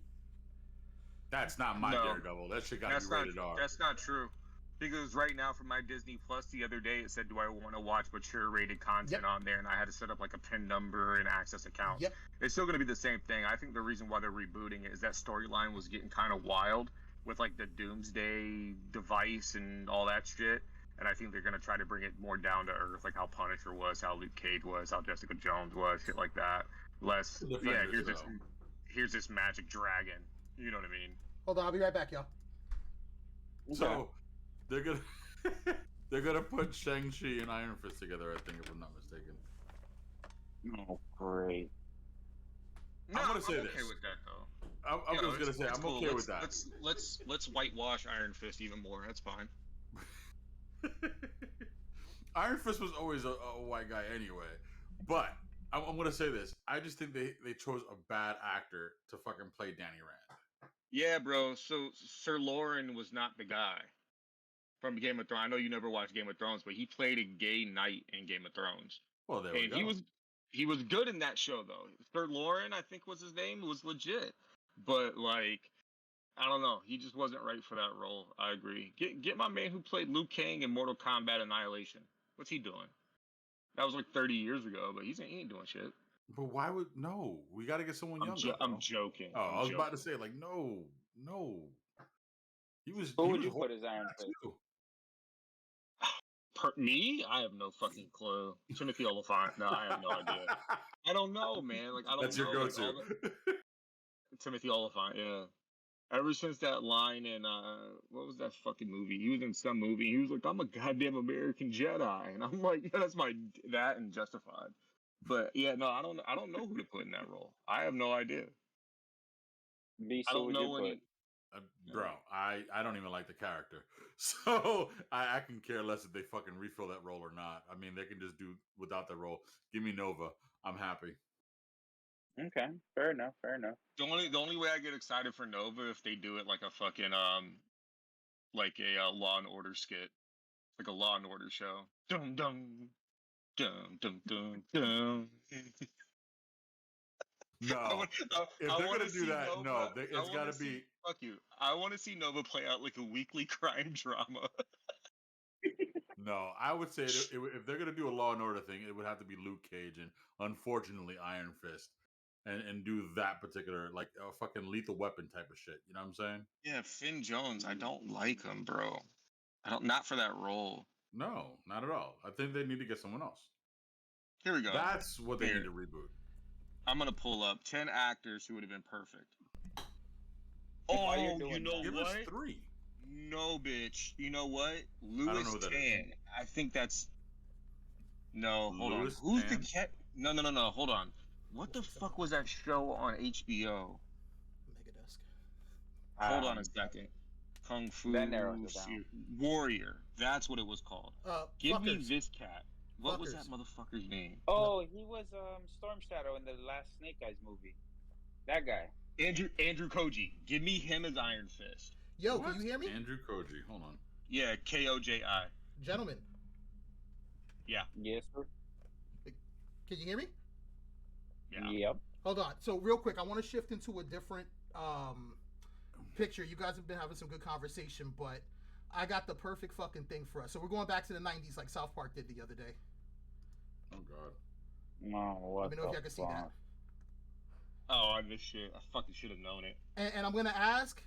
That's not my Daredevil. That shit got to be rated R. That's not true. Because right now, for my Disney Plus, the other day it said, "Do I want to watch mature rated content on there?" And I had to set up like a PIN number and access account. Yep. It's still going to be the same thing. I think the reason why they're rebooting it is that storyline was getting kind of wild with like the Doomsday device and all that shit. And I think they're going to try to bring it more down to earth, like how Punisher was, how Luke Cage was, how Jessica Jones was, shit like that. Less, here's this magic dragon. You know what I mean? Hold on, I'll be right back, y'all. So they're gonna put Shang-Chi and Iron Fist together, I think, if I'm not mistaken. Oh, great. No, I'm gonna say okay this. with that though. I'm just gonna say I'm okay with that. Let's whitewash Iron Fist even more. That's fine. Iron Fist was always a white guy anyway, but I'm gonna say this. I just think they chose a bad actor to fucking play Danny Rand. Yeah, bro. So Sir Lauren was not the guy from Game of Thrones. I know you never watched Game of Thrones, but he played a gay knight in Game of Thrones. Well, there we go. He was good in that show though. Sir Lauren, I think was his name, was legit. but like, I don't know. He just wasn't right for that role. I agree. Get my man who played Liu Kang in Mortal Kombat Annihilation. What's he doing? That was like 30 years ago, but he ain't doing shit. But why would no? We got to get someone younger. I'm joking. Oh, I was about to say like no. He was. Who he would was you put as Iron Fist? too. Me? I have no fucking clue. Timothy Oliphant. No, I have no idea. I don't know, man. Like I don't That's know. your Like, go-to. Timothy Oliphant. Yeah. Ever since that line in what was that fucking movie? He was in some movie. He was like, "I'm a goddamn American Jedi," and I'm like, "Yeah, that's that and Justified." But yeah, no, I don't know who to put in that role. I have no idea. Beast, I who don't would know you any. put? Bro, I don't even like the character, so I can care less if they fucking refill that role or not. I mean, they can just do without that role. Give me Nova. I'm happy. Okay, fair enough. The only way I get excited for Nova if they do it like a fucking like a Law and Order skit, like a Law and Order show. Dum dum dum dum dum dum. No, if they're gonna do that, Nova, no, it's got to be. Fuck you. I want to see Nova play out like a weekly crime drama. No, I would say if they're gonna do a Law and Order thing, it would have to be Luke Cage and unfortunately Iron Fist, and do that particular like a fucking Lethal Weapon type of shit. You know what I'm saying? Yeah, Finn Jones. I don't like him, bro. Not for that role. No, not at all. I think they need to get someone else. Here we go. That's what they need to reboot. I'm gonna pull up 10 actors who would have been perfect. While you're Oh, doing you know that, Give what? us 3. No, bitch. You know what? know Louis who that Tan. I think that's. No, hold Louis on. Who's Tan? the cat? No. Hold on. What the fuck was that show on HBO? Megadesk. Hold on a second. Kung Fu That narrows it down. Warrior. That's what it was called. Give me Fuckers. this cat. What was Fuckers. that motherfucker's name? Oh, he was Storm Shadow in the last Snake Eyes movie. That guy. Andrew Koji. Give me him as Iron Fist. Yo, What? can you hear me? Andrew Koji. Hold on. Yeah, Koji. Gentlemen, Yeah. Yes, sir. can you hear me? Yeah. Yep. Hold on. So real quick, I want to shift into a different picture. You guys have been having some good conversation, but I got the perfect fucking thing for us. So we're going back to the 90s like South Park did the other day. Oh God. No, what Let me know if y'all can see that. Oh, I missed shit. I fucking should have known it. And I'm gonna ask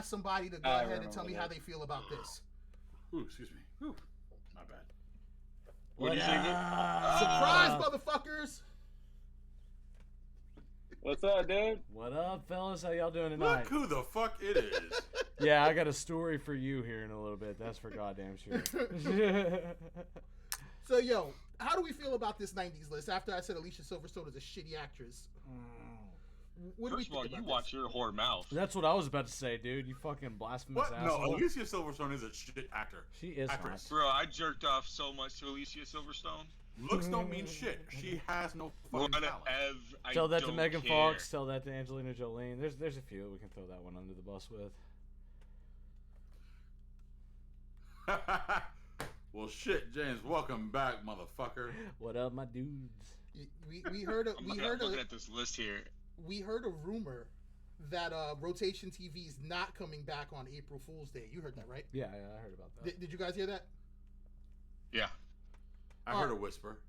somebody to go I ahead and tell me remember how that. they feel about this. Ooh, excuse me. Ooh, my bad. What do you say? Surprise, motherfuckers! What's up, dude? What up, fellas? How y'all doing tonight? Look who the fuck it is. Yeah, I got a story for you here in a little bit. That's for goddamn sure. So, yo, how do we feel about this 90s list after I said Alicia Silverstone is a shitty actress? What do we First of all, think you about watch this? your whore mouth. That's what I was about to say, dude. You fucking blasphemous What? No, asshole. Alicia Silverstone is a shit actor. She is actress. Bro, I jerked off so much to Alicia Silverstone. Looks don't mean shit. She has no fucking talent. I Tell that to don't Megan care. Fox. Tell that to Angelina Jolie. There's a few we can throw that one under the bus with. Well, shit, James. Welcome back, motherfucker. What up, my dudes? We heard a, I'm we looking, heard looking a, at this list here. we heard a rumor that Rotation TV is not coming back on April Fool's Day. You heard that, right? Yeah, I heard about that. Did you guys hear that? Yeah. I heard a whisper.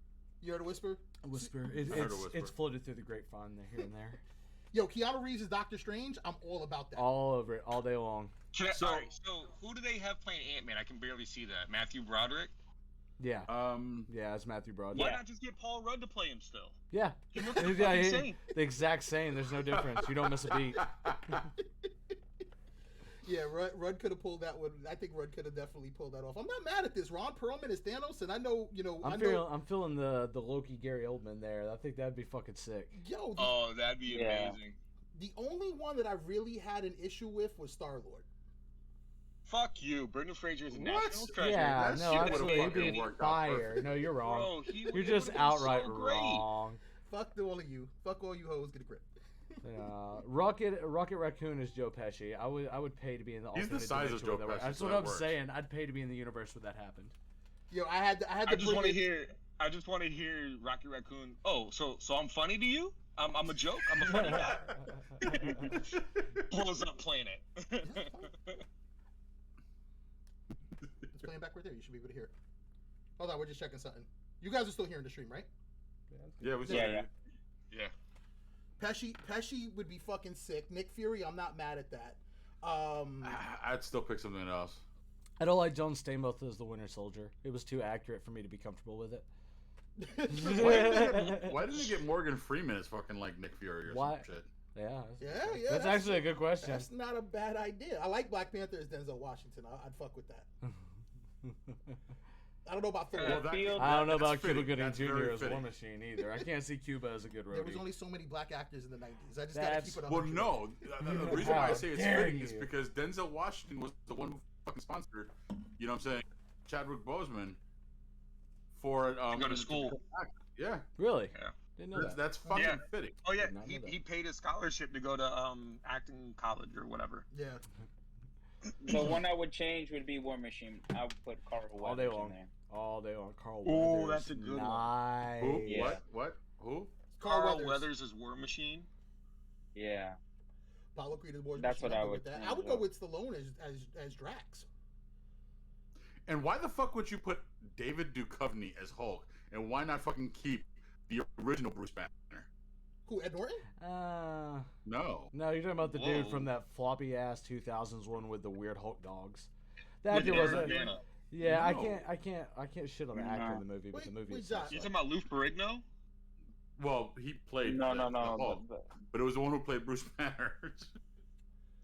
You heard a whisper? A whisper. I heard a whisper. It's floated through the grapevine there, here and there. Yo, Keanu Reeves is Doctor Strange. I'm all about that. All over it, all day long. So, all right, so who do they have playing Ant-Man? I can barely see that. Matthew Broderick? Yeah. Um. Yeah, it's Matthew Broderick. Why not just get Paul Rudd to play him still? Yeah. He looks the Yeah, fucking same. the exact same. There's no difference. You don't miss a beat. Yeah, Rudd could have pulled that one. I think Rudd could have definitely pulled that off. I'm not mad at this. Ron Perlman is Thanos, and I know, I'm feeling the Loki Gary Oldman there. I think that'd be fucking sick. Yo, Oh, that'd be amazing. the only one that I really had an issue with was Star-Lord. Fuck you. Brendan Fraser is a What? national treasure. Yeah, That no, shit would've absolutely. It'd fucking be worked out fire. perfect. No, you're wrong. Bro, You're just would've been outright so great. wrong. Fuck all of you. Fuck all you hoes. Get a grip. Rocket Raccoon is Joe Pesci. I would pay to be in the He's the alternate size of dimension Joe where that Pesci, That's so what that I'm works. saying. I'd pay to be in the universe where that happened. Yo, I had to I just bring want to it- hear. I just want to hear Rocky Raccoon. Oh, so I'm funny to you? I'm a joke. I'm a funny guy. Pulls up playing it. It's playing back right there. You should be able to hear. Hold on, we're just checking something. You guys are still hearing the stream, right? Yeah, we Yeah. Pesci would be fucking sick. Nick Fury, I'm not mad at that. I'd still pick something else. I don't like John Stamos as the Winter Soldier. It was too accurate for me to be comfortable with it. Why didn't they get Morgan Freeman as fucking like Nick Fury or some shit? Yeah. Yeah. That's actually a good question. That's not a bad idea. I like Black Panther as Denzel Washington. I'd fuck with that. I don't know about Thor. I don't know about Cuba fitting. Gooding That's Jr. very as fitting. War Machine either. I can't see Cuba as a good roadie. There was only so many black actors in the 90s. I just gotta keep it 100. Well, no. The reason why I say it's dare fitting is you. because Denzel Washington was the one who fucking sponsored, you know what I'm saying, Chadwick Boseman for go to school. Yeah. Really? Yeah. Didn't know that. That's fucking Yeah. fitting. Oh yeah, Did not know that. he paid his scholarship to go to acting college or whatever. Yeah. The one I would change would be War Machine. I would put Carl All day Weathers long. in there. All day long. Carl Ooh, Weathers. that's a good one. nice. Who? Yeah. What? Who? Carl Weathers is War Machine. Yeah. Paulo Creed is War That's Machine. what I'm I good would with that. change I would go up. with Stallone as Drax. And why the fuck would you put David Duchovny as Hulk? And why not fucking keep the original Bruce Banner? Who, Ed Norton? No. No, you're talking about the dude Whoa. from that floppy ass 2000s one with the weird Hulk dogs. With That dude was Eric a, Bana. yeah. No. I can't shit on the actor in the movie, but the movie wait, itself. Josh. You talking about Lou Ferrigno? Well, he played No. the Hulk, but it was the one who played Bruce Banner.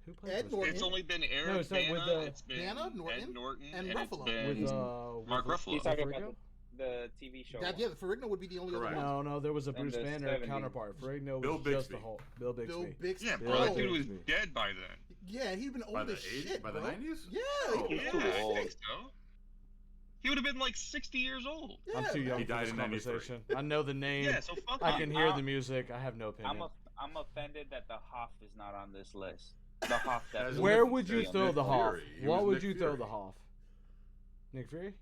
Who played Ed Bruce Norton. It's only been Eric No, it's not Bana, with the- it's been Bana, Norton, Ed Norton, and and Ruffalo. it's been with Mark with- Ruffalo. He's talking Ferrigno? about the TV show. That, one. yeah, Ferrigno would be the only Correct. other one. No, there was a Bruce the Banner 70s. counterpart. Ferrigno Bill was just Bixby. the Hulk. Bill Bixby. Bill Bixby. Yeah, Bill bro, that Oh, dude was Bixby. dead by then. Yeah, he'd been By old the as 80s? shit, By the bro. 90s? Yeah, Oh, he was Yeah, too I old. think so. He would have been like 60 years old. yeah, I'm too young He for died this in 93. conversation. I know the name. Yeah, so fuck I him. can hear the music. I have no opinion. I'm offended that the Hoff is not on this list. The Hoff that As Where Nick would you Fury. throw Nick the Hoff? Fury. He What was would Nick you throw Fury. the Hoff? Nick Fury?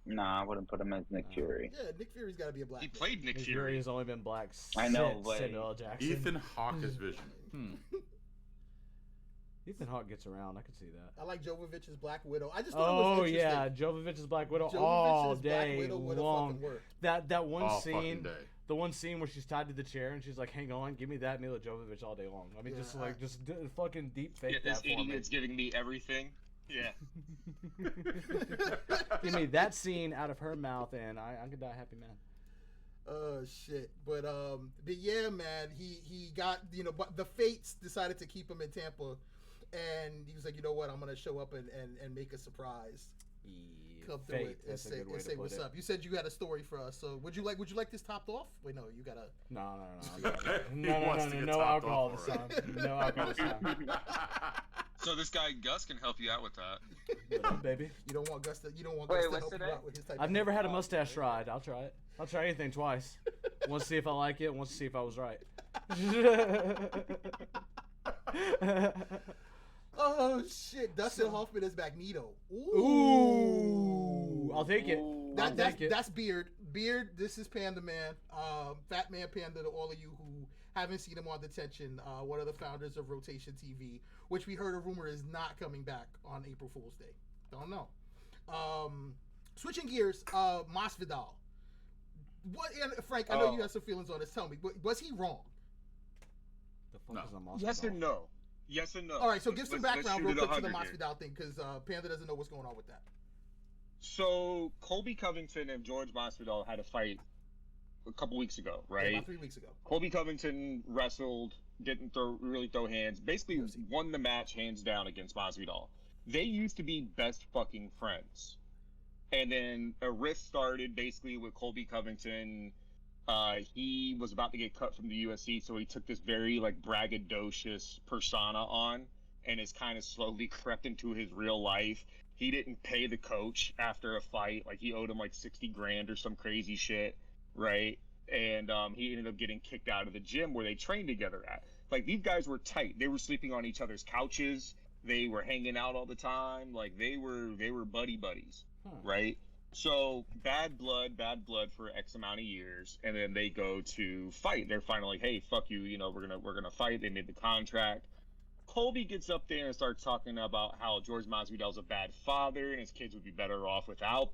Nah, I wouldn't put him as Nick Fury. yeah, Nick Fury's got to be a black He man. played Nick Nick Fury Fury. has only been black I know, since but- Samuel L. Jackson. Ethan Hawke as Vision. Ethan Hawke gets around. I can see that. I like Jovovich's Black Widow. I just thought it was Oh yeah, interesting. Jovovich's Black Widow Jovovich's all Black day Widow would've long. fucking worked. That one All fucking scene, day. the one scene where she's tied to the chair and she's like, "Hang on, give me that Mila Jovovich all day long." I mean, Yeah, just like fucking deep fake Yeah, this that for me. idiot's giving me everything. Yeah. Give me that scene out of her mouth, and I could die a happy man. Oh shit! But yeah, man, he got but the Fates decided to keep him in Tampa, and he was like, you know what, I'm gonna show up and make a surprise. Come through Fate, it and that's a say, good way and to say put what's it. up. You said you had a story for us, so would you like this topped off? Wait, no, you gotta. No. He No wants to get no topped alcohol off this already. time. No alcohol this time. So this guy Gus can help you out with that. What up, baby? You don't want Gus to. You don't want Wait, Gus to what's help you today? out with his type. I've of never had a mustache ride. I'll try it. I'll try anything twice. Once to see if I like it. Once to see if I was right. Oh shit! Dustin Hoffman is Magneto. Ooh, I'll take it. I'll take it. That's Beard. Beard, this is Panda Man. Fat Man Panda to all of you who haven't seen him on Detention. One of the founders of Rotation TV, which we heard a rumor is not coming back on April Fool's Day. Don't know. Switching gears, Masvidal. What, and Frank? I know you have some feelings on this. Tell me, was he wrong? The fuck No. is a Masvidal? Yes and no. Yes and no. All right, so give some Let's background shoot real it quick to the 100 here. Masvidal thing, because Panda doesn't know what's going on with that. So Colby Covington and George Masvidal had a fight a couple weeks ago, Yeah, right? about 3 weeks ago. Colby Covington wrestled, didn't really throw hands, basically won the match hands down against Masvidal. They used to be best fucking friends. And then a rift started basically with Colby Covington. He was about to get cut from the UFC, so he took this very like braggadocious persona on and has kind of slowly crept into his real life. He didn't pay the coach after a fight. Like he owed him like 60 grand or some crazy shit, right? And he ended up getting kicked out of the gym where they trained together at. Like these guys were tight. They were sleeping on each other's couches. They were hanging out all the time. Like they were buddy buddies, right? So bad blood for X amount of years, and then they go to fight. They're finally like, hey, fuck you, we're gonna fight. They made the contract. Colby gets up there and starts talking about how George Masvidal's a bad father and his kids would be better off without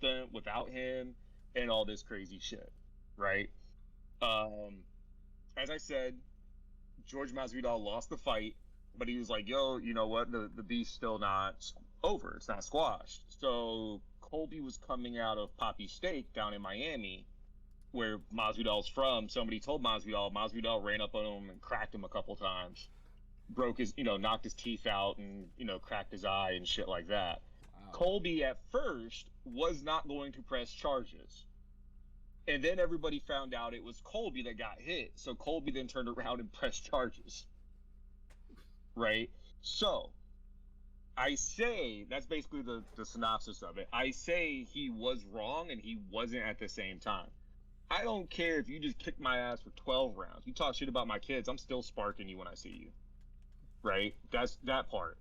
him, and all this crazy shit, right? As I said, George Masvidal lost the fight, but he was like, yo, you know what? The beef's still not over. It's not squashed. So Colby was coming out of Poppy Steak down in Miami, where Masvidal's from. Somebody told Masvidal ran up on him and cracked him a couple times. Broke his, knocked his teeth out and, cracked his eye and shit like that. Wow. Colby at first was not going to press charges. And then everybody found out it was Colby that got hit. So Colby then turned around and pressed charges. Right? So, I say, that's basically the synopsis of it. I say he was wrong and he wasn't at the same time. I don't care if you just kick my ass for 12 rounds. You talk shit about my kids, I'm still sparking you when I see you. Right? That's that part.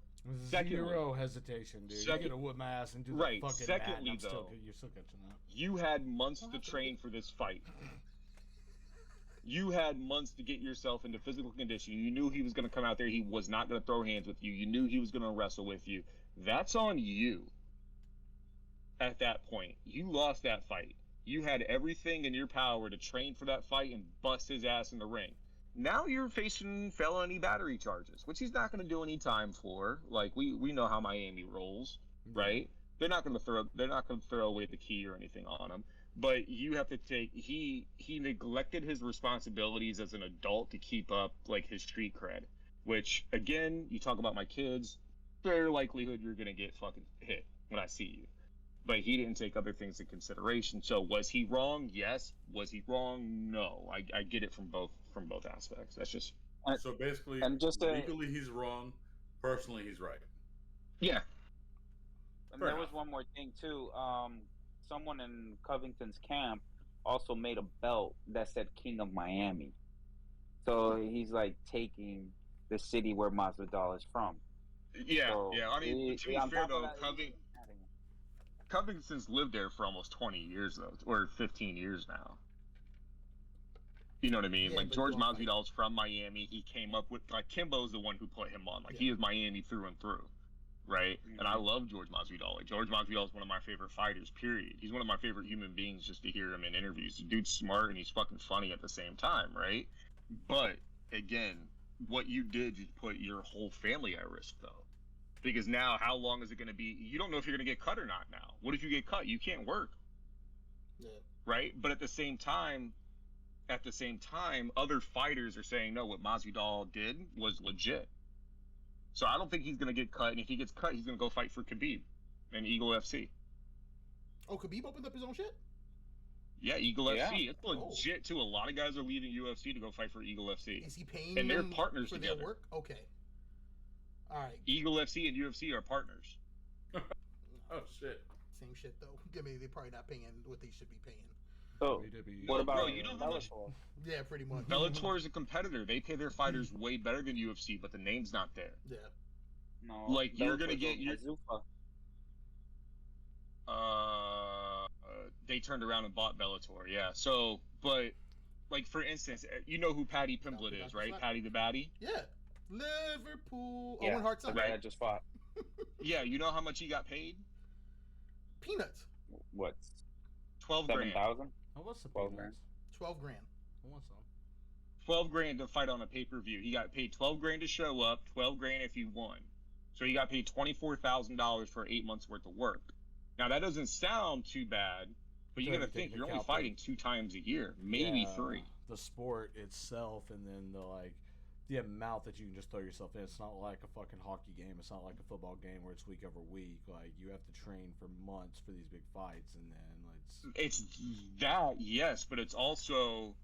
Zero hesitation, dude. You're gonna whip my ass and do the fucking Secondly, mat, though, you're still catching up. You had months to train for this fight. You had months to get yourself into physical condition. You knew he was going to come out there. He was not going to throw hands with you. You knew he was going to wrestle with you. That's on you. At that point, you lost that fight. You had everything in your power to train for that fight and bust his ass in the ring. Now you're facing felony battery charges, which he's not going to do any time for. Like we know how Miami rolls, right? They're not going to throw away the key or anything on him. But you have to take he neglected his responsibilities as an adult to keep up like his street cred. Which again, you talk about my kids, fair likelihood you're going to get fucking hit when I see you. But he didn't take other things into consideration. So was he wrong? Yes. Was he wrong? No. I get it from both aspects. That's just so basically. And just legally, he's wrong. Personally, he's right. Yeah. And there was one more thing too. Someone in Covington's camp also made a belt that said King of Miami. So he's like taking the city where Masvidal is from. Yeah, so yeah. I mean, to be fair though, Covington's lived there for almost 20 years though, or 15 years now. You know what I mean? Yeah, like George Masvidal's from Miami. He came up with Kimbo's the one who put him on. Like he is Miami through and through. Right? And I love George Masvidal. Like, George Masvidal is one of my favorite fighters, period. He's one of my favorite human beings just to hear him in interviews. The dude's smart and he's fucking funny at the same time, right? But, again, what you did, you put your whole family at risk, though. Because now, how long is it going to be? You don't know if you're going to get cut or not now. What if you get cut? You can't work. Yeah. Right? But at the same time, other fighters are saying, no, what Masvidal did was legit. So I don't think he's going to get cut, and if he gets cut, he's going to go fight for Khabib and Eagle FC. Oh, Khabib opened up his own shit? Yeah, Eagle FC. It's legit, too. A lot of guys are leaving UFC to go fight for Eagle FC. Is he paying and they're them partners for together. their work? Okay. All right. Eagle FC and UFC are partners. Oh, shit. Same shit, though. I mean, they're probably not paying what they should be paying. Oh, what about bro, you know how much? Yeah, pretty much. Bellator is a competitor. They pay their fighters way better than UFC, but the name's not there. Yeah. No. Like you're gonna get your. They turned around and bought Bellator. Yeah. So, but like for instance, you know who Paddy Pimblett is, right? Paddy the Baddy. Yeah. Liverpool. Yeah. Owen Hart's son. Right. I just fought. Yeah. You know how much he got paid? Peanuts. What? 12 grand. 7,000. Oh, what's the 12 grand? 12 grand. I want some. 12 grand to fight on a pay-per-view. He got paid 12 grand to show up, 12 grand if he won. So he got paid $24,000 for 8 months worth of work. Now that doesn't sound too bad, but you got to think you're only fighting 2 times a year, maybe 3. The sport itself, and then the amount that you can just throw yourself in. It's not like a fucking hockey game. It's not like a football game where it's week over week. Like you have to train for months for these big fights, and then it's that, yes, but it's also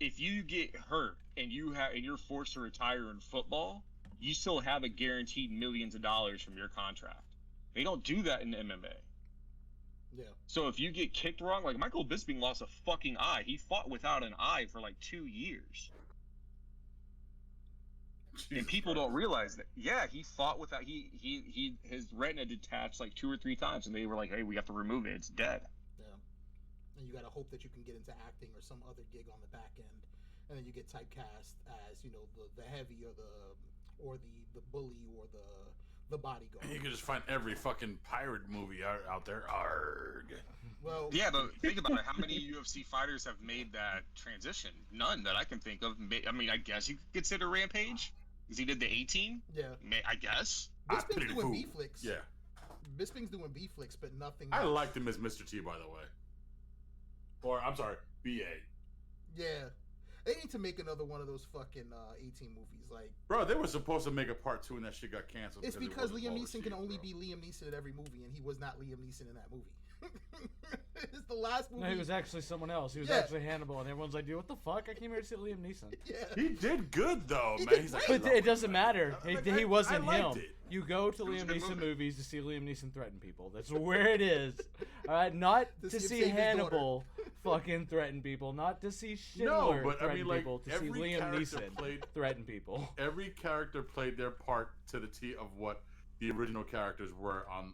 if you get hurt and you're forced to retire in football, you still have a guaranteed millions of dollars from your contract. They don't do that in MMA. Yeah. So if you get kicked wrong, like Michael Bisping lost a fucking eye. He fought without an eye for like 2 years. And people don't realize that. Yeah, he fought without his retina detached like 2 or 3 times, and they were like, "Hey, we have to remove it. It's dead." Yeah. and you got to hope that you can get into acting or some other gig on the back end, and then you get typecast as the heavy or the bully or the bodyguard. And you can just find every fucking pirate movie out there. Arg. Well, yeah, but think about it. How many UFC fighters have made that transition? None that I can think of. I mean, I guess you could consider Rampage, because he did the 18. Yeah. I guess. Bisping's doing B flicks. Yeah. Bisping's doing B flicks, but nothing. I liked him as Mr. T, by the way. Or, I'm sorry, BA. Yeah. They need to make another one of those fucking 18 movies. Like, bro, they were supposed to make a part 2 and that shit got canceled. It's because Liam Neeson can only bro. be Liam Neeson in every movie, and he was not Liam Neeson in that movie. It's the last movie. No, he was actually someone else. He was actually Hannibal, and everyone's like, dude, what the fuck? I came here to see Liam Neeson. Yeah. He did good, though, He man. did He's like, But it doesn't matter. He wasn't I him. liked it. You go to It was Liam a good Neeson movie. movies to see Liam Neeson threaten people. That's where it is. All right, not To to see him see save his Hannibal fucking threaten people. Not to see Schindler No, but I threaten mean, like, people. To see every Liam character Neeson played- threaten people. Every character played their part to the T of what the original characters were on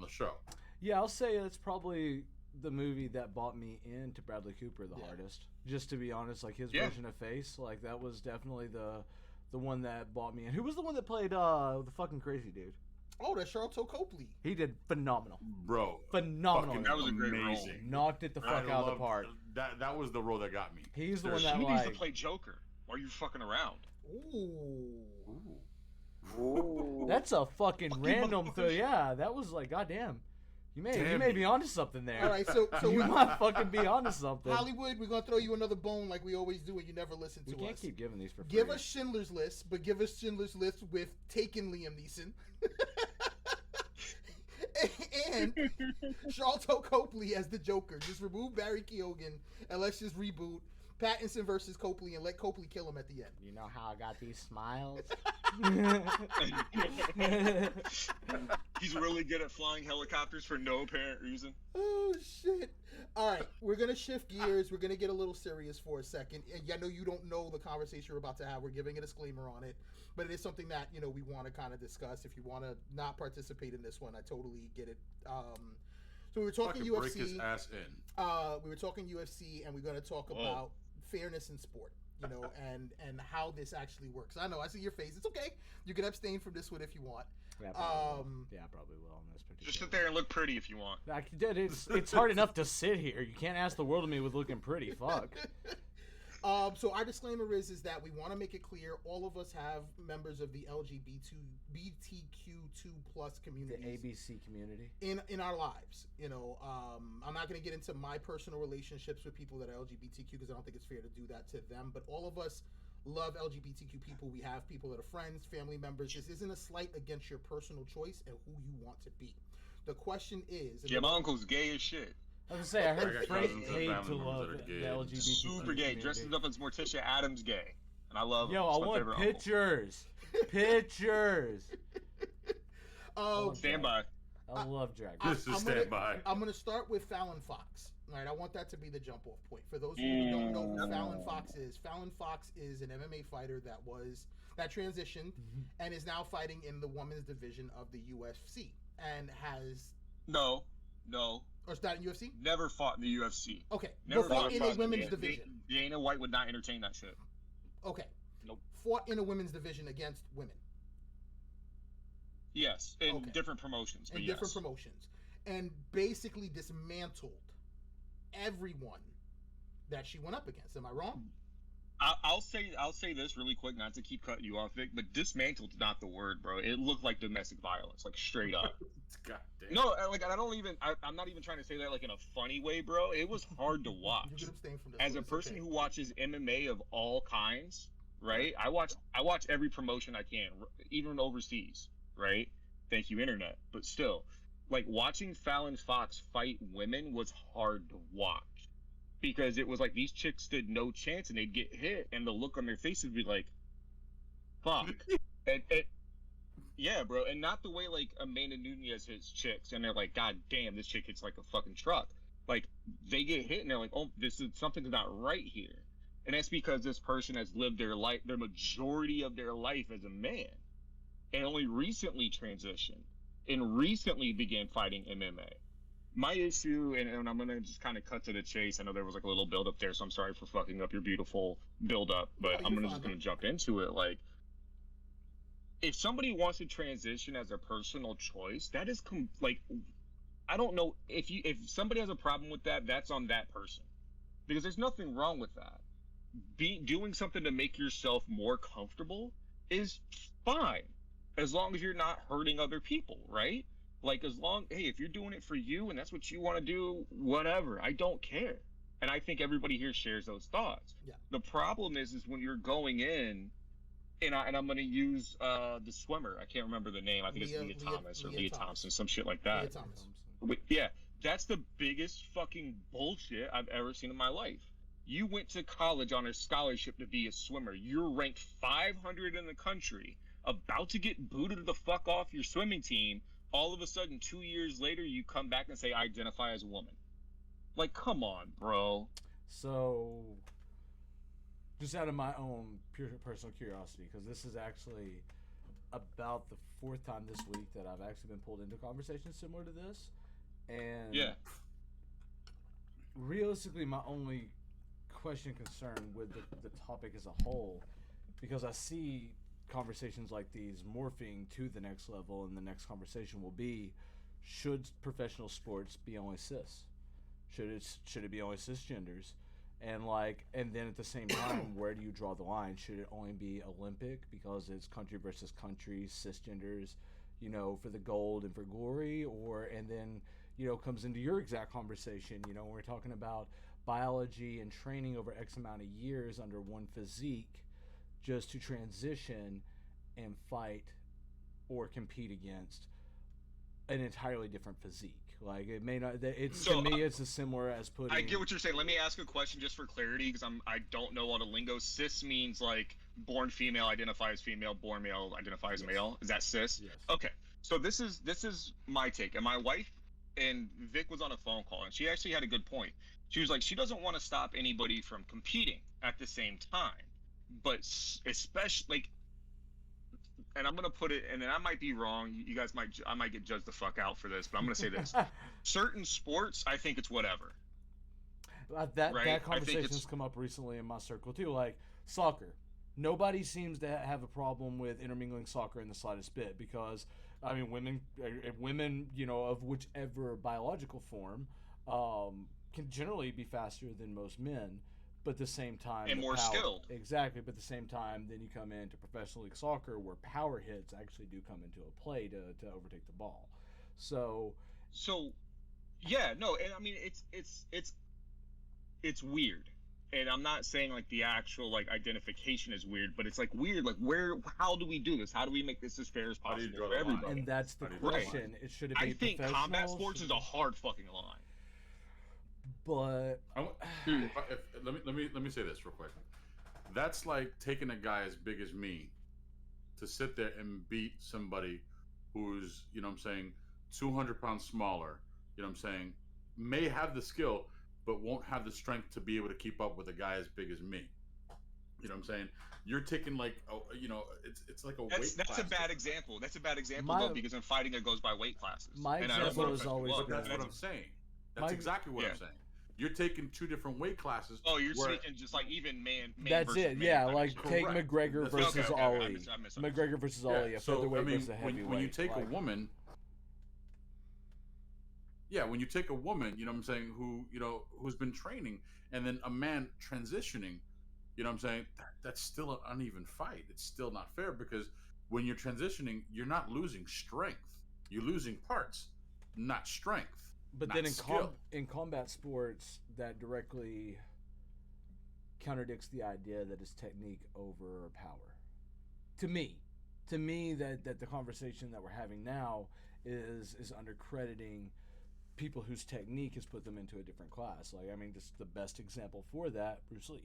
the show. Yeah, I'll say it's probably the movie that brought me into Bradley Cooper the hardest. Just to be honest, like his version of Face, like that was definitely the one that brought me in. Who was the one that played the fucking crazy dude? Oh, that's Charlton Copley. He did phenomenal. Bro. Phenomenal. Fucking That was a great role. amazing. Knocked it the fuck out of the park. That was the role that got me. He's the one that He needs to like play Joker. Why are you fucking around? Ooh. that's a fucking random thing. Yeah, that was like goddamn. You may be onto something there. All right, so you might fucking be onto something. Hollywood, we're gonna throw you another bone like we always do, and you never listen to We us. can't keep giving these for free. Give us Schindler's List, but give us Schindler's List with taking Liam Neeson. And Charlton Copley as the Joker. Just remove Barry Keoghan and let's just reboot Pattinson versus Copley and let Copley kill him at the end. You know how I got these smiles? He's really good at flying helicopters for no apparent reason. Oh shit! All right, we're gonna shift gears. We're gonna get a little serious for a second. And I know you don't know the conversation we're about to have. We're giving a disclaimer on it, but it is something that we want to kind of discuss. If you want to not participate in this one, I totally get it. So we were talking Fucking UFC. break his ass in. We were talking UFC, and we're gonna talk about fairness in sport. And how this actually works. I know, I see your face. It's okay. You can abstain from this one if you want. Yeah, probably will in this particular. Just sit there and look pretty if you want. It's hard enough to sit here. You can't ask the world of me with looking pretty. Fuck. So our disclaimer is that we want to make it clear all of us have members of the LGBTQ2 plus community. The ABC community. In our lives. I'm not going to get into my personal relationships with people that are LGBTQ because I don't think it's fair to do that to them. But all of us love LGBTQ people. We have people that are friends, family members. This isn't a slight against your personal choice and who you want to be. The question is... Yeah, my uncle's gay as shit. I was gonna say, I heard I got Frank cousins and paid family to members love that are the gay. LGBT. Super gay. Dresses up as Morticia Adams gay. And I love him. Yo, He's I my want favorite uncle. pictures. Pictures. Stand by. I love drag. This is standby. I'm going to start with Fallon Fox. All right, I want that to be the jump-off point. For those of you who don't know who Fallon Fox is an MMA fighter that transitioned and is now fighting in the women's division of the UFC and has... No. Or is that in UFC? Never fought in the UFC. Okay. Never fought in a women's division. Dana White would not entertain that shit. Okay. Nope. Fought in a women's division against women. Yes, in different promotions. In different promotions. And basically dismantled everyone that she went up against. Am I wrong? I'll say this really quick, not to keep cutting you off, Vic, but dismantled's not the word, bro. It looked like domestic violence, like straight up. God damn. No, like I'm not even trying to say that like in a funny way, bro. It was hard to watch. You can abstain from this. As a person who watches MMA of all kinds, right? I watch every promotion I can, even overseas, right? Thank you, internet. But still, like watching Fallon Fox fight women was hard to watch. Because it was like these chicks stood no chance and they'd get hit and the look on their face would be like, fuck. and yeah, bro. And not the way like Amanda Nunes hits chicks and they're like, God damn, this chick hits like a fucking truck. Like they get hit and they're like, oh, something's not right here. And that's because this person has lived their majority of their life as a man and only recently transitioned and recently began fighting MMA. My issue, and I'm gonna just kind of cut to the chase. I know there was like a little build up there, so I'm sorry for fucking up your beautiful build up, but I'm just gonna jump into it. Like, if somebody wants to transition as a personal choice, that is like, I don't know if somebody has a problem with that, that's on that person, because there's nothing wrong with that. Doing something to make yourself more comfortable is fine, as long as you're not hurting other people, right? Like, hey, if you're doing it for you and that's what you want to do, whatever, I don't care. And I think everybody here shares those thoughts. Yeah. The problem is when you're going in, and I'm going to use the swimmer. I can't remember the name. I think it's Leah Thomas or Leah Thompson, some shit like that. Leah Thomas. Yeah, that's the biggest fucking bullshit I've ever seen in my life. You went to college on a scholarship to be a swimmer. You're ranked 500 in the country, about to get booted the fuck off your swimming team. All of a sudden, 2 years later, you come back and say, I identify as a woman. Like, come on, bro. So, just out of my own pure personal curiosity, because this is actually about the 4th time this week that I've actually been pulled into conversations similar to this. And yeah, realistically, my only question concern with the topic as a whole, because I see conversations like these morphing to the next level, and the next conversation will be, should professional sports be only cis? Should it be only cisgenders? And then at the same time, where do you draw the line? Should it only be Olympic because it's country versus country, cisgenders, for the gold and for glory? And then, comes into your exact conversation, when we're talking about biology and training over X amount of years under one physique, just to transition and fight or compete against an entirely different physique. Like, it may not. To me, it's as similar as putting. I get what you're saying. Let me ask a question just for clarity, because I don't know all the lingo. Cis means like born female, identify as female. Born male, identify as male. Is that cis? Yes. Okay. So this is my take. And my wife and Vic was on a phone call, and she actually had a good point. She was like, she doesn't want to stop anybody from competing at the same time, but especially like. And I'm gonna put it, and then I might be wrong. You guys I might get judged the fuck out for this, but I'm gonna say this: certain sports, I think it's whatever. That conversation's come up recently in my circle too. Like soccer, nobody seems to have a problem with intermingling soccer in the slightest bit, because I mean, women, of whichever biological form, can generally be faster than most men. But at the same time, and more skilled. Exactly. But at the same time, then you come into professional league soccer, where power hits actually do come into a play to overtake the ball. So yeah, no, and I mean it's weird, and I'm not saying like the actual like identification is weird, but it's like weird. Like how do we do this? How do we make this as fair as possible for everybody? And that's the question. It should be. I think combat sports is a hard fucking line. But let me say this real quick. That's like taking a guy as big as me to sit there and beat somebody who's, 200 pounds smaller, may have the skill, but won't have the strength to be able to keep up with a guy as big as me. You know what I'm saying? You're taking like, it's like a weight class. That's a bad example. That's a bad example, though, because in fighting it goes by weight classes. My example is always. But that's what I'm saying. That's exactly what I'm saying. You're taking 2 different weight classes. Oh, you're taking just like even man that's versus it. man. Yeah, like take McGregor versus Ali. McGregor versus Ali. Yeah. A So featherweight I mean, versus a heavyweight. when you take a woman, when you take a woman, who's been training, and then a man transitioning, that's still an uneven fight. It's still not fair, because when you're transitioning, you're not losing strength. You're losing parts, not strength. But then in combat sports, that directly contradicts the idea that it's technique over power. To me, that the conversation that we're having now is undercrediting people whose technique has put them into a different class. Like, I mean, just the best example for that, Bruce Lee.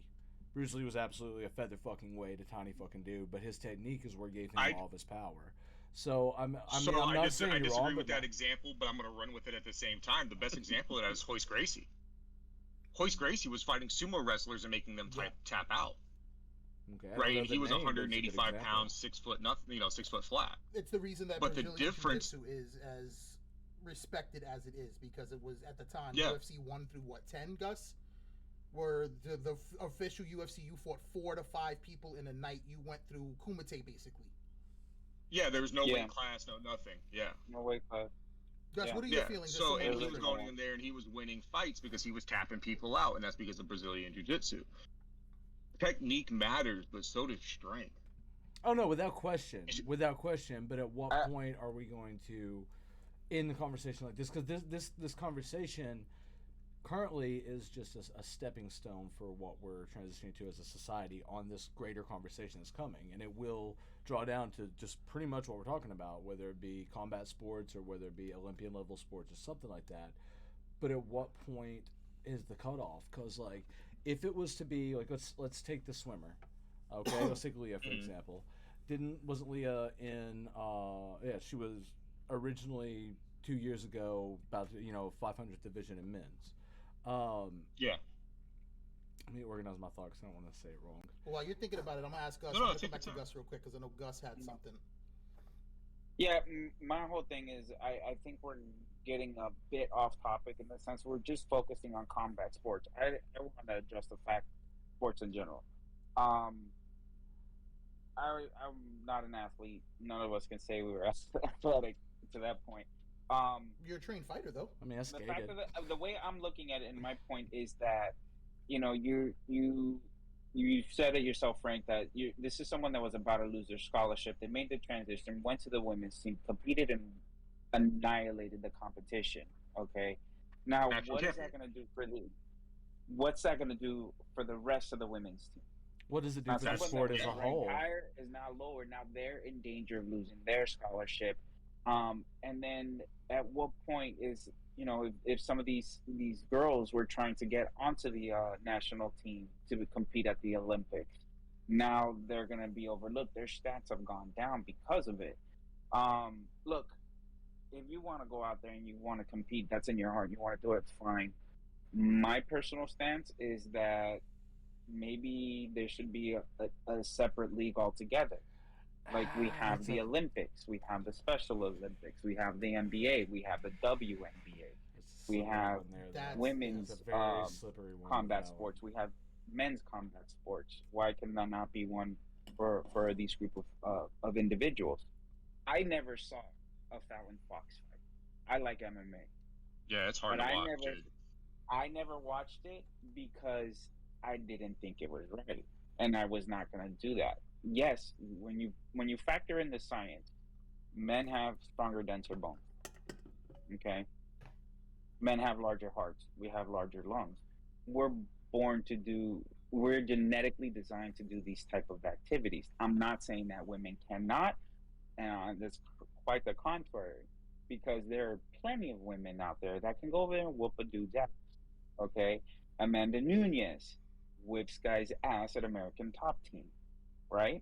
Bruce Lee was absolutely a feather fucking weight, a tiny fucking dude, but his technique is what gave him all of his power. So I'm not saying I you're disagree wrong, with that example, but I'm going to run with it at the same time. The best example of that is Hoist Gracie. Hoist Gracie was fighting sumo wrestlers and making them tap out. Okay, right, and he was 185 pounds, 6 foot nothing, 6 foot flat. It's the reason that but Brazilian the difference Jiu-Jitsu is as respected as it is because it was at the time Yeah. UFC 1 through 10, Gus? Where the official UFC, you fought 4 to 5 people in a night. You went through Kumite basically. Yeah, there was no Yeah. weight class, no nothing. Yeah. No weight class. Gus, Yeah. what are your Yeah. feelings? as So, someone and who's he was was driven? going in there and he was winning fights because he was tapping people out, and that's because of Brazilian Jiu-Jitsu. Technique matters, but so does strength. Oh no, without question. But at what point are we going to end the conversation like this? Because this conversation currently is just a stepping stone for what we're transitioning to as a society on this greater conversation that's coming, and it will draw down to just pretty much what we're talking about, whether it be combat sports or whether it be Olympian level sports or something like that. But at what point is the cutoff? Because like, if it was to be like, let's take the swimmer, okay, let's take Leah for example. Wasn't Leah in? Yeah, she was originally 2 years ago about 500th division in men's. Yeah. Let me organize my thoughts. I don't want to say it wrong. Well, while you're thinking about it, I'm gonna ask Gus. No, I'm gonna take come back your to time. Gus real quick because I know Gus had something. Yeah, my whole thing is I think we're getting a bit off topic in the sense we're just focusing on combat sports. I want to address the fact sports in general. I'm not an athlete. None of us can say we were athletic to that point. You're a trained fighter, though. I mean, I The skated. fact of the way I'm looking at it, and my point is that you said it yourself, Frank, that this is someone that was about to lose their scholarship. They made the transition, went to the women's team, competed, and annihilated the competition. Okay, now what is that going to do for what's that going to do for the rest of the women's team? What does it do Now, for the someone sport that as a was ranked whole? higher is now lower. Now they're in danger of losing their scholarship. And then at what point is if some of these girls were trying to get onto the national team to compete at the Olympics, now they're going to be overlooked. Their stats have gone down because of it. Look, if you want to go out there and you want to compete, that's in your heart. You want to do it, fine. My personal stance is that maybe there should be a separate league altogether. Like we have the Olympics, we have the Special Olympics, we have the NBA, we have the WNBA, we have women's combat sports, we have men's combat sports. Why can there not be one for these group of individuals? I never saw a Fallon Fox fight. I like MMA. Yeah, it's hard But to watch. I never watched it because I didn't think it was ready, and I was not going to do that. Yes, when you factor in the science, men have stronger, denser bones. Okay, men have larger hearts. We have larger lungs. We're genetically designed to do these type of activities. I'm not saying that women cannot, and that's quite the contrary, because there are plenty of women out there that can go over there and whoop a dude's ass. Okay, Amanda Nunes whips guys' ass at American Top Team, right?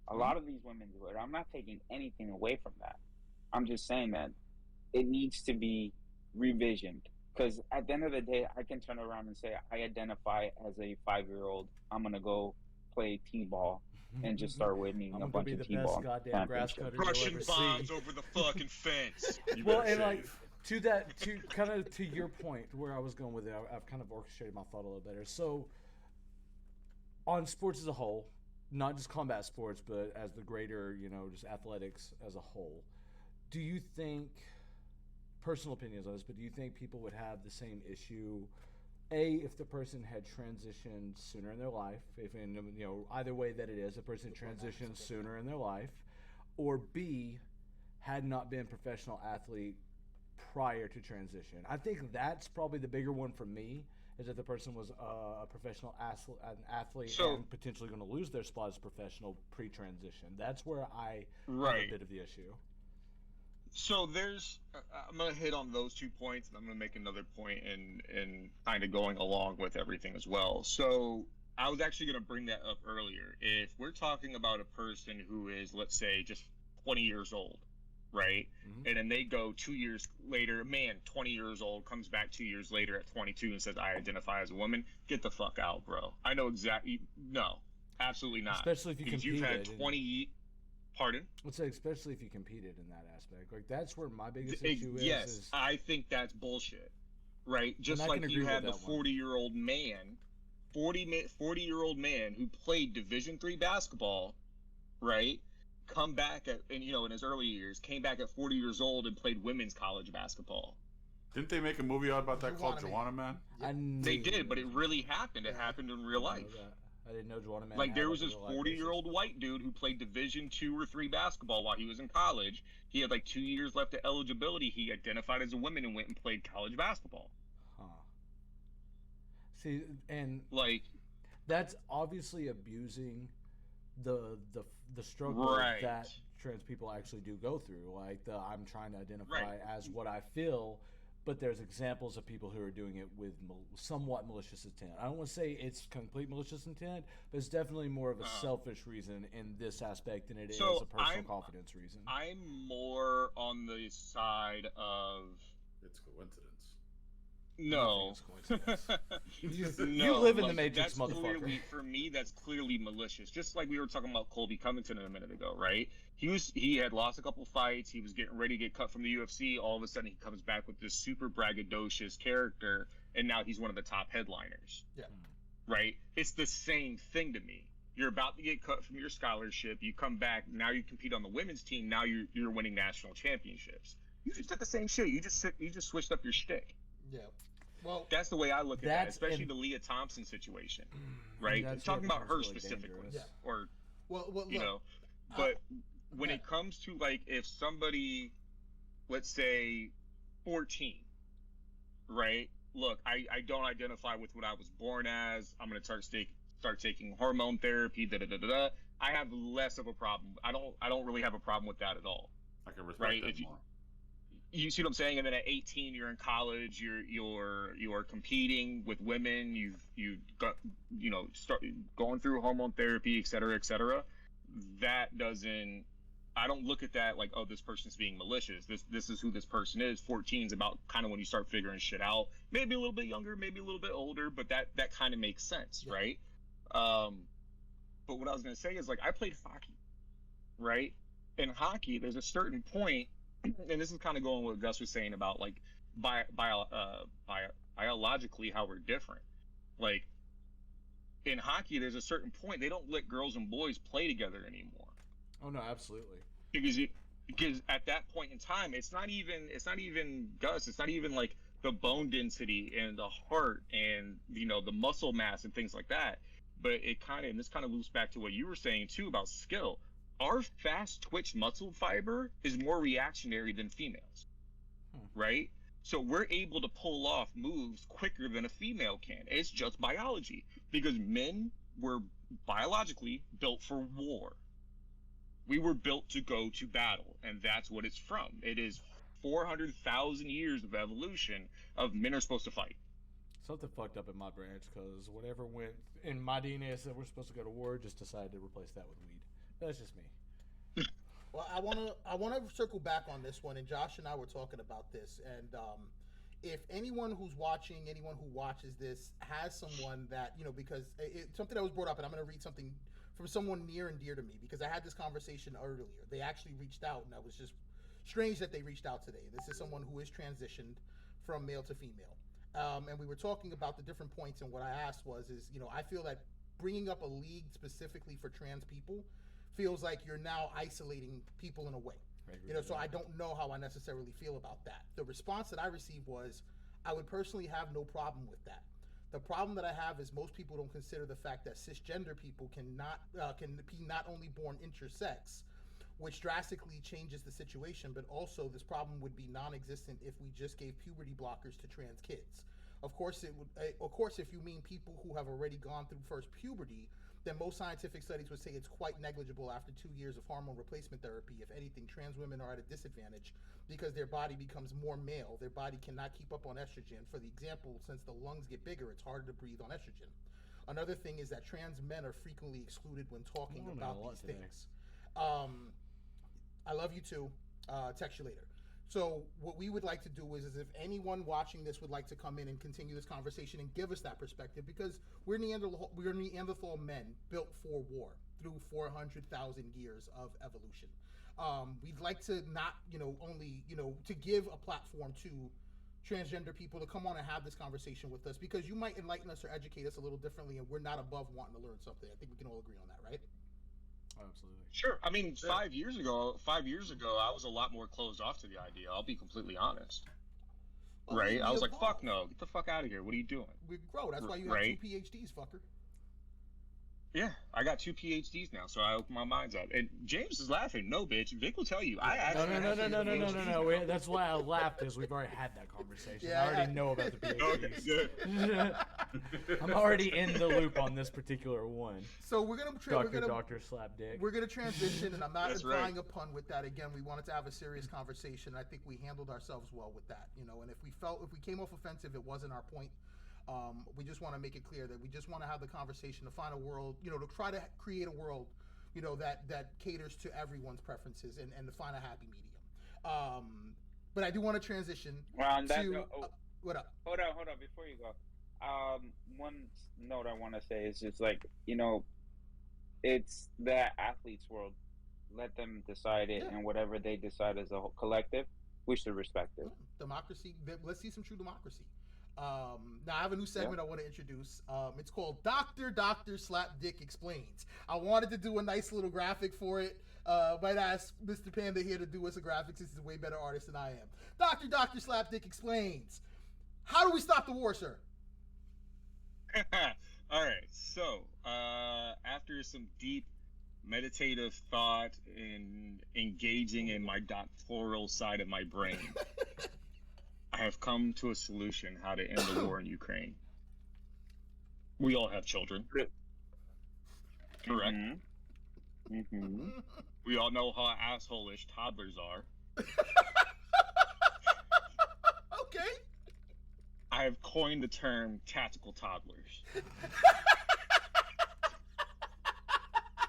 A lot of these women do it. I'm not taking anything away from that. I'm just saying that it needs to be revisioned, because at the end of the day, I can turn around and say I identify as a 5-year-old. I'm gonna go play t-ball and just start winning a bunch of t-ball championships. Crushing bombs over the fucking fence. Well, and like to kind of to your point where I was going with it, I've kind of orchestrated my thought a little better. So on sports as a whole, not just combat sports, but as the greater, just athletics as a whole, do you think, personal opinions on this, but do you think people would have the same issue, if the person had transitioned sooner in their life, if in, either way that it is, a person transitioned sooner in their life, or B, had not been a professional athlete prior to transition? I think that's probably the bigger one for me, is that the person was a professional athlete and potentially going to lose their spot as professional pre-transition. That's where I have a bit of the issue. So I'm going to hit on those 2 points, and I'm going to make another point in kind of going along with everything as well. So I was actually going to bring that up earlier. If we're talking about a person who is, let's say, just 20 years old, right? And then they go 2 years later, 20 years old, comes back 2 years later at 22 and says, I identify as a woman. Get the fuck out, bro. I know exactly. No, absolutely not. Especially if you because competed. you've had 20. Pardon? Let's say, especially if you competed in that aspect. Like, that's where my biggest issue is. Yes, is I think that's bullshit. Right? Just I like can you agree have with the that one. 40-year-old man, 40-year-old man who played Division III basketball, right? Come back in his early years, came back at 40 years old and played women's college basketball. Didn't they make a movie out about that called Joanna Man? They did, but it really happened. It happened in real life. I didn't know Joanna Man. Like, there was a this real life 40-year-old white dude who played Division II or III basketball while he was in college. He had like 2 years left of eligibility. He identified as a woman and went and played college basketball. Huh. See, and like, that's obviously abusing the struggle Right. that trans people actually do go through. Like, I'm trying to identify Right. as what I feel, but there's examples of people who are doing it with somewhat malicious intent. I don't want to say it's complete malicious intent, but it's definitely more of a selfish reason in this aspect than it is a personal confidence reason. I'm more on the side of It's coincidence. no. You live in the Matrix, that's motherfucker. Clearly, for me, that's clearly malicious. Just like we were talking about Colby Covington a minute ago, right? He had lost a couple fights. He was getting ready to get cut from the UFC. All of a sudden, he comes back with this super braggadocious character, and now he's one of the top headliners. Yeah. Right? It's the same thing to me. You're about to get cut from your scholarship. You come back. Now you compete on the women's team. Now you're winning national championships. You just did the same shit. You just switched up your shtick. Yeah. Well, that's the way I look at that, that's- especially and- the Leah Thompson situation, right? I'm That's talking where it about her becomes really specifically, dangerous. or well, you know. But when it comes to, like, if somebody, let's say, 14, right? Look, I don't identify with what I was born as. I'm gonna start taking hormone therapy. Da da da da da. I have less of a problem. I don't really have a problem with that at all. I can respect Right? that If you- more. You see what I'm saying? And then at 18, you're in college. You're competing with women. You've got start going through hormone therapy, et cetera, et cetera. That doesn't. I don't look at that like, oh, this person's being malicious. This is who this person is. 14 is about kind of when you start figuring shit out. Maybe a little bit younger, maybe a little bit older, but that kind of makes sense, right? But what I was gonna say is, like, I played hockey, right? In hockey, there's a certain point. And this is kind of going with what Gus was saying about, like, biologically how we're different. Like, in hockey, there's a certain point they don't let girls and boys play together anymore. Oh no, absolutely. Because at that point in time, it's not even Gus. It's not even like the bone density and the heart and the muscle mass and things like that. But this kind of loops back to what you were saying too about skill. Our fast twitch muscle fiber is more reactionary than females, right? So we're able to pull off moves quicker than a female can. It's just biology, because men were biologically built for war. We were built to go to battle, and that's what it's from. It is 400,000 years of evolution of men are supposed to fight. Something fucked up in my branch, because whatever went in my DNA said we're supposed to go to war, just decided to replace that with weed. That's just me. Well, I want to circle back on this one, and Josh and I were talking about this, and if anyone who's watching, anyone who watches this has someone that, because it's something that was brought up, and I'm going to read something from someone near and dear to me, because I had this conversation earlier. They actually reached out, and that was just strange that they reached out today. This is someone who is transitioned from male to female, and we were talking about the different points, and what I asked was, I feel that bringing up a league specifically for trans people feels like you're now isolating people in a way. So I don't know how I necessarily feel about that. The response that I received was, I would personally have no problem with that. The problem that I have is most people don't consider the fact that cisgender people can be not only born intersex, which drastically changes the situation, but also this problem would be non-existent if we just gave puberty blockers to trans kids. Of course, if you mean people who have already gone through first puberty, then most scientific studies would say it's quite negligible after 2 years of hormone replacement therapy. If anything, trans women are at a disadvantage because their body becomes more male. Their body cannot keep up on estrogen. For the example, since the lungs get bigger, it's harder to breathe on estrogen. Another thing is that trans men are frequently excluded when talking about these things. I love you too. Text you later. So what we would like to do is if anyone watching this would like to come in and continue this conversation and give us that perspective, because we're Neanderthal men built for war through 400,000 years of evolution. We'd like to not, only, to give a platform to transgender people to come on and have this conversation with us, because you might enlighten us or educate us a little differently, and we're not above wanting to learn something. I think we can all agree on that, right? Absolutely. Sure. I mean, 5 years ago, I was a lot more closed off to the idea. I'll be completely honest. Well, right? I was like, evolve. fuck no, get the fuck out of here. What are you doing? We grow. That's why you have Right. 2 PhDs, fucker. Yeah, I got 2 PhDs now, so I open my mind's up. And James is laughing. No, bitch. Vic will tell you. I actually have No. That's why I laughed, is we've already had that conversation. Yeah, I already know about the Okay, PhDs. good. I'm already in the loop on this particular one. So we're gonna Dr. Slapdick. We're gonna transition, and I'm not That's implying right. a pun with that. Again, we wanted to have a serious conversation. I think we handled ourselves well with that, And if we came off offensive, it wasn't our point. We just want to make it clear that we just want to have the conversation to find a world, to try to create a world, that caters to everyone's preferences and to find a happy medium. But I do want to transition Well, on that to note, what up? Hold on, before you go. One note I want to say is just like, it's the athletes' world. Let them decide it, and whatever they decide as a whole collective, we should respect it. Democracy. Let's see some true democracy. Now I have a new segment I want to introduce. It's called Dr. Slapdick Explains. I wanted to do a nice little graphic for it. Might ask Mr. Panda here to do us a graphic since he's a way better artist than I am. Dr. Slapdick Explains. How do we stop the war, sir? All right. So, after some deep meditative thought and engaging in my doctoral side of my brain, I have come to a solution how to end the war in Ukraine. We all have children. Correct. Mm-hmm. We all know how asshole-ish toddlers are. Okay. I have coined the term tactical toddlers.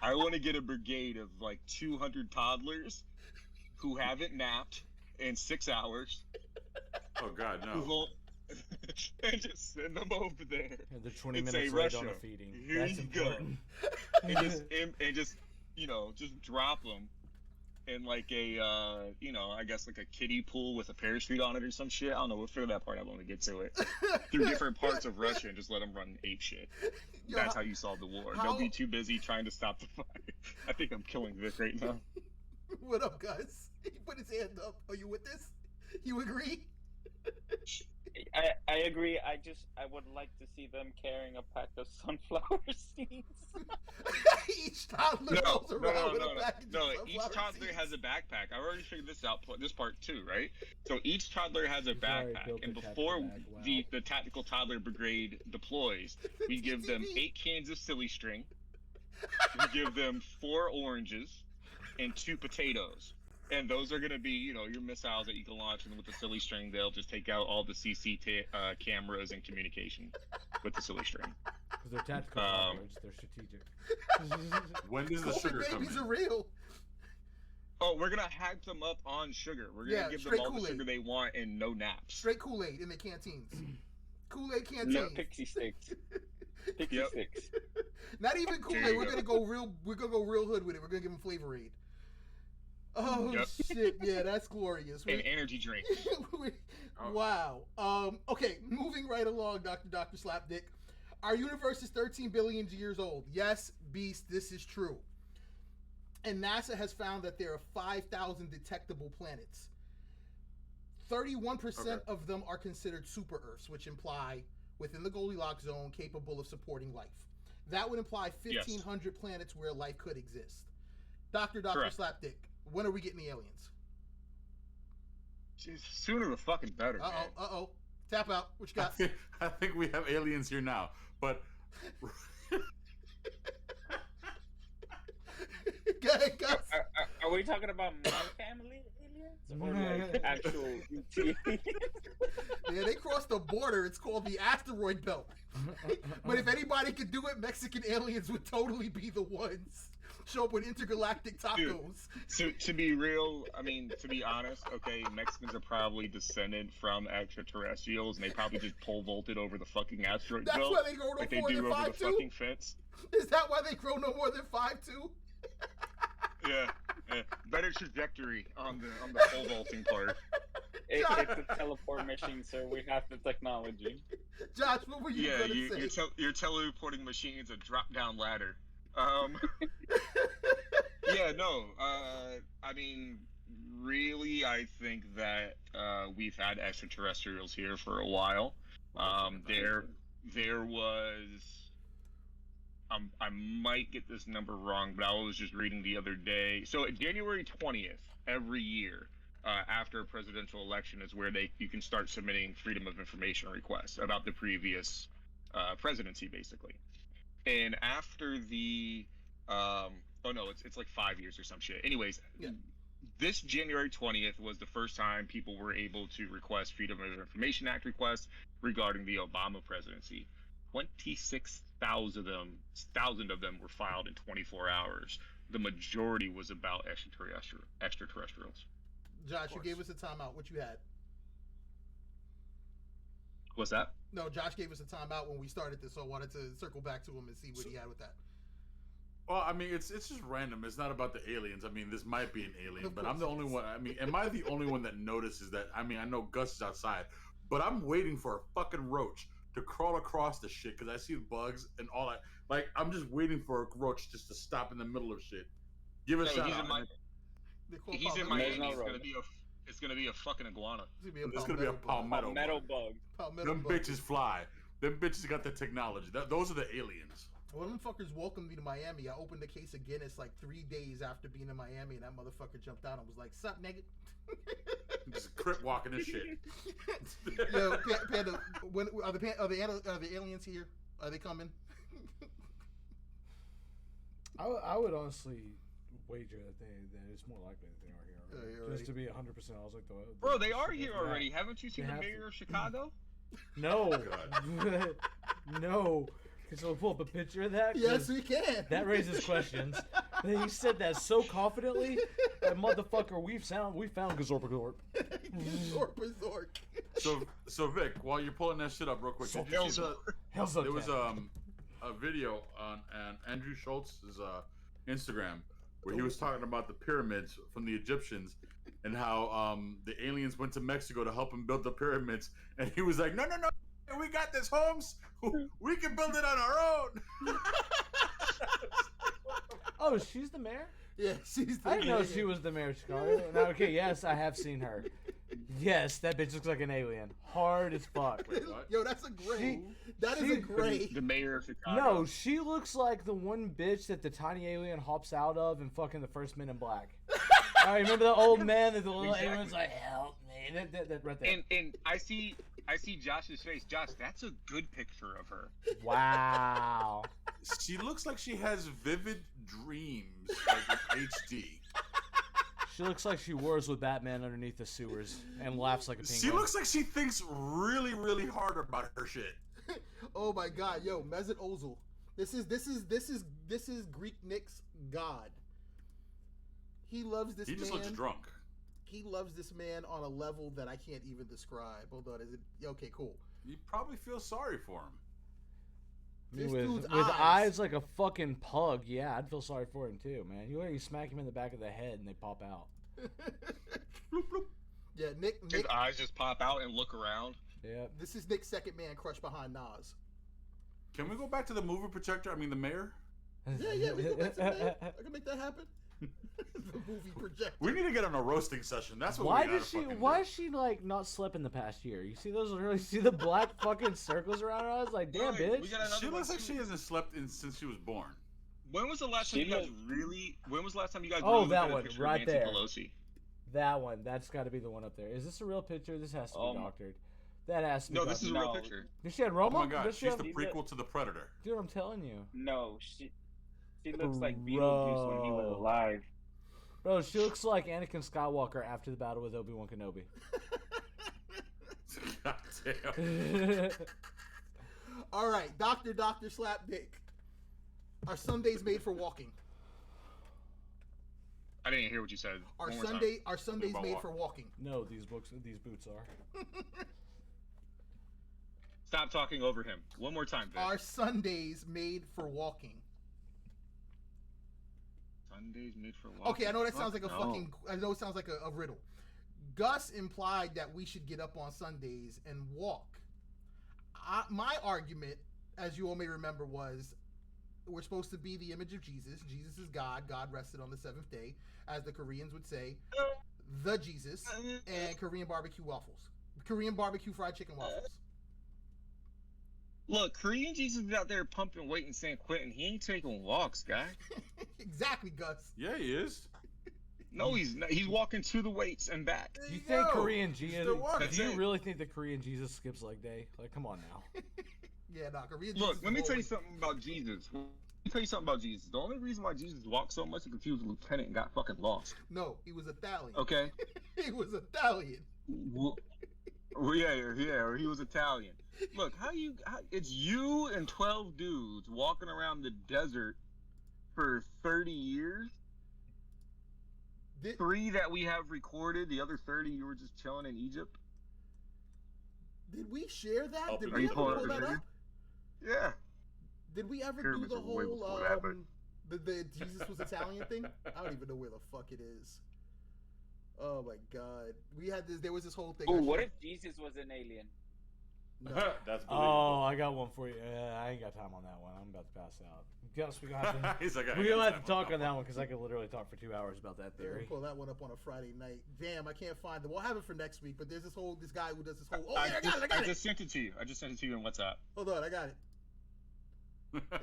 I want to get a brigade of like 200 toddlers who haven't napped in 6 hours. Oh God, no! And just send them over there. And they're 20 and minutes say, late Russia, on the feeding. Here That's you important. go. and just just drop them in like a I guess like a kiddie pool with a parachute on it or some shit. I don't know. We'll figure that part out when we get to it. Through different parts of Russia and just let them run ape shit. That's how you solve the war. Don't be too busy trying to stop the fight. I think I'm killing Vic right now. What up, guys? He put his hand up. Are you with this? You agree? I agree. I would like to see them carrying a pack of sunflower seeds. Each toddler goes around with a package of sunflower each toddler seeds. has a backpack. I already figured this out. This part too, right? So each toddler has a He's already backpack, built and a before tactical bag. Wow. the tactical toddler brigade deploys, we give them 8 cans of silly string. We give them 4 oranges and 2 potatoes. And those are going to be, your missiles that you can launch, and with the silly string, they'll just take out all the CC cameras and communication with the silly string. Because they're tactical toddlers, they're strategic. When does the COVID sugar come babies in? are real. Oh, we're going to hack them up on sugar. We're going to give them straight all the Kool-Aid. sugar they want and no naps. Straight Kool-Aid in the canteens. Kool-Aid canteens. No pixie sticks. Pixie sticks. Not even Kool-Aid. There you We're go. gonna go real. We're gonna go real hood with it. We're gonna give them Flavor Aid. Oh Yep. shit! Yeah, that's glorious. An energy drink. Wow. Okay, moving right along, Dr. Slapdick. Our universe is 13 billion years old. Yes, Beast, this is true. And NASA has found that there are 5,000 detectable planets. 31% of them are considered super Earths, which imply within the Goldilocks zone capable of supporting life. That would imply 1,500 planets where life could exist. Dr. Correct. Slapdick, when are we getting the aliens? Jeez, sooner the fucking better, man. Uh-oh. Tap out. What you got? I think we have aliens here now, but Go ahead, Gus. Are we talking about my family aliens or like actual ET? Yeah, they crossed the border. It's called the asteroid belt. But if anybody could do it, Mexican aliens would totally be the ones. Show up with intergalactic tacos. To be real, I mean, to be honest, okay, Mexicans are probably descended from extraterrestrials, and they probably just pole vaulted over the fucking asteroid That's belt why they grow no like they more do than over the 5'2"? fucking fence. Is that why they grow no more than 5'2"? Yeah, better trajectory on the pole vaulting part. It's a teleport machine, sir. We have the technology. Josh, what were you going to say? Your teleporting machine's a drop-down ladder. Yeah, no. I mean, really, I think that we've had extraterrestrials here for a while. There was. I might get this number wrong, but I was just reading the other day. So January 20th every year, after a presidential election, is where you can start submitting Freedom of Information requests about the previous presidency, basically. And after the it's like 5 years or some shit. Anyways, this January 20th was the first time people were able to request Freedom of Information Act requests regarding the Obama presidency. 26,000 of them were filed in 24 hours. The majority was about extraterrestrials. Josh, you gave us a timeout. What you had? What's that? No, Josh gave us a timeout when we started this, so I wanted to circle back to him and see what he had with that. Well, I mean, it's just random. It's not about the aliens. I mean, this might be an alien, but I'm the only one. I mean, am I the only one that notices that? I mean, I know Gus is outside, but I'm waiting for a fucking roach to crawl across the shit because I see bugs and all that. Like, I'm just waiting for a roach just to stop in the middle of shit. Give it a shot. He's in Miami. It's gonna be a fucking iguana. It's gonna be a palmetto bug. Them bitches fly. Them bitches got the technology. Those are the aliens. Well, them fuckers welcomed me to Miami. I opened a case of Guinness like 3 days after being in Miami, and that motherfucker jumped out and was like, "Sup, nigga?" Just crip walking this shit. Yo, Panda, when are the aliens here? Are they coming? I would honestly wager that it's more likely that they are here already. Just to be 100%, I was like, bro, they are here already. Haven't you seen the mayor of Chicago? No, no. Can we pull up a picture of that? Yes, we can. That raises questions. He said that so confidently. That motherfucker, we found Gazorp. So Vic, while you're pulling that shit up real quick, there was a video on Andrew Schultz's Instagram where he was talking about the pyramids from the Egyptians and how the aliens went to Mexico to help him build the pyramids, and he was like, no, we got this, Holmes. We can build it on our own. Oh, she's the mayor? Yeah, she's the mayor. I didn't know she was the mayor of Chicago. No, okay, yes, I have seen her. Yes, that bitch looks like an alien. Hard as fuck. Wait, what? Yo, that's a gray. That is a gray. The mayor of Chicago. No, she looks like the one bitch that the tiny alien hops out of in fucking the first Men in Black. I remember the old man that the little alien's like, help me. That right there. And I see Josh's face. Josh, that's a good picture of her. Wow. She looks like she has vivid dreams, like in HD. She looks like she wars with Batman underneath the sewers and laughs like a penguin. She looks like she thinks really, really hard about her shit. Oh my god, yo, Mesut Ozil. This is Greek Nick's god. He loves this man. He just looks drunk. He loves this man on a level that I can't even describe. Hold on, is it okay? Cool. You probably feel sorry for him. This with dude's eyes like a fucking pug, yeah, I'd feel sorry for him too, man. You smack him in the back of the head and they pop out. Bloop, bloop. Yeah, Nick. His eyes just pop out and look around. Yeah. This is Nick's second man crush behind Nas. Can we go back to the movie projector? I mean, the mayor. Yeah, we can go back to that. I can make that happen. The movie projector. We need to get on a roasting session. That's what. Why is she like not slept in the past year? You see those? Really see the black fucking circles around her eyes? Like, damn, bitch. She looks like she hasn't slept since she was born. When was the last time you guys really? When was the last time you guys? Oh, really that one looked at a right picture there. of Nancy Pelosi? That one. That's got to be the one up there. Is this a real picture? This has to be doctored. That has to be. No, this is a real picture. Does she have Roma? Oh my god, she's the prequel to the Predator. Dude, I'm telling you. No, she looks like Beetlejuice when he was alive. Bro, she looks like Anakin Skywalker after the battle with Obi-Wan Kenobi. God damn. All right, Dr. Slapdick. Are Sundays made for walking? I didn't hear what you said. Are One more time. Sundays About made walk. for walking? No, these boots are. Stop talking over him. One more time, Vic. Are Sundays made for walking? Sundays made for walking. Okay, I know that sounds like a No. fucking. I know it sounds like a riddle. Gus implied that we should get up on Sundays and walk. My argument, as you all may remember, was we're supposed to be the image of Jesus. Jesus is God. God rested on the seventh day, as the Koreans would say, the Jesus, and Korean barbecue waffles. Korean barbecue fried chicken waffles. Look, Korean Jesus is out there pumping weight in San Quentin. He ain't taking walks, guy. Exactly, Gus. Yeah, he is. No, he's not. He's walking to the weights and back. There You think go. Korean He's Jesus? still walking. Do you it. really think the Korean Jesus skips leg day? Like, come on now. Yeah, no, Korean Look, Jesus let me is tell you always- something about Jesus. Let me tell you something about Jesus. The only reason why Jesus walked so much is because he was a lieutenant and got fucking lost. No, he was Italian. Okay? He was Italian. Well, yeah, or he was Italian. Look, it's you and 12 dudes walking around the desert for 30 years. 3 that we have recorded. The other 30 you were just chilling in Egypt. Did we share that? Up Did in we the ever pull corner. that up? Yeah. Did we ever Pyramids do the are way whole before that, but- the Jesus was Italian thing? I don't even know where the fuck it is. Oh my god, we had this. There was this whole thing. Oh, I what shared- if Jesus was an alien? No. That's Oh, believable. I got one for you. I ain't got time on that one. I'm about to pass out. Gus, we're gonna have to, He's like, I we're ain't gonna got have to time talk on that one because I could literally talk for 2 hours about that We'll theory. pull that one up on a Friday night. Damn, I can't find it. We'll have it for next week. But there's this guy who does this whole. Oh, yeah, I got it. I just sent it to you. I just sent it to you on WhatsApp. Hold on, I got it.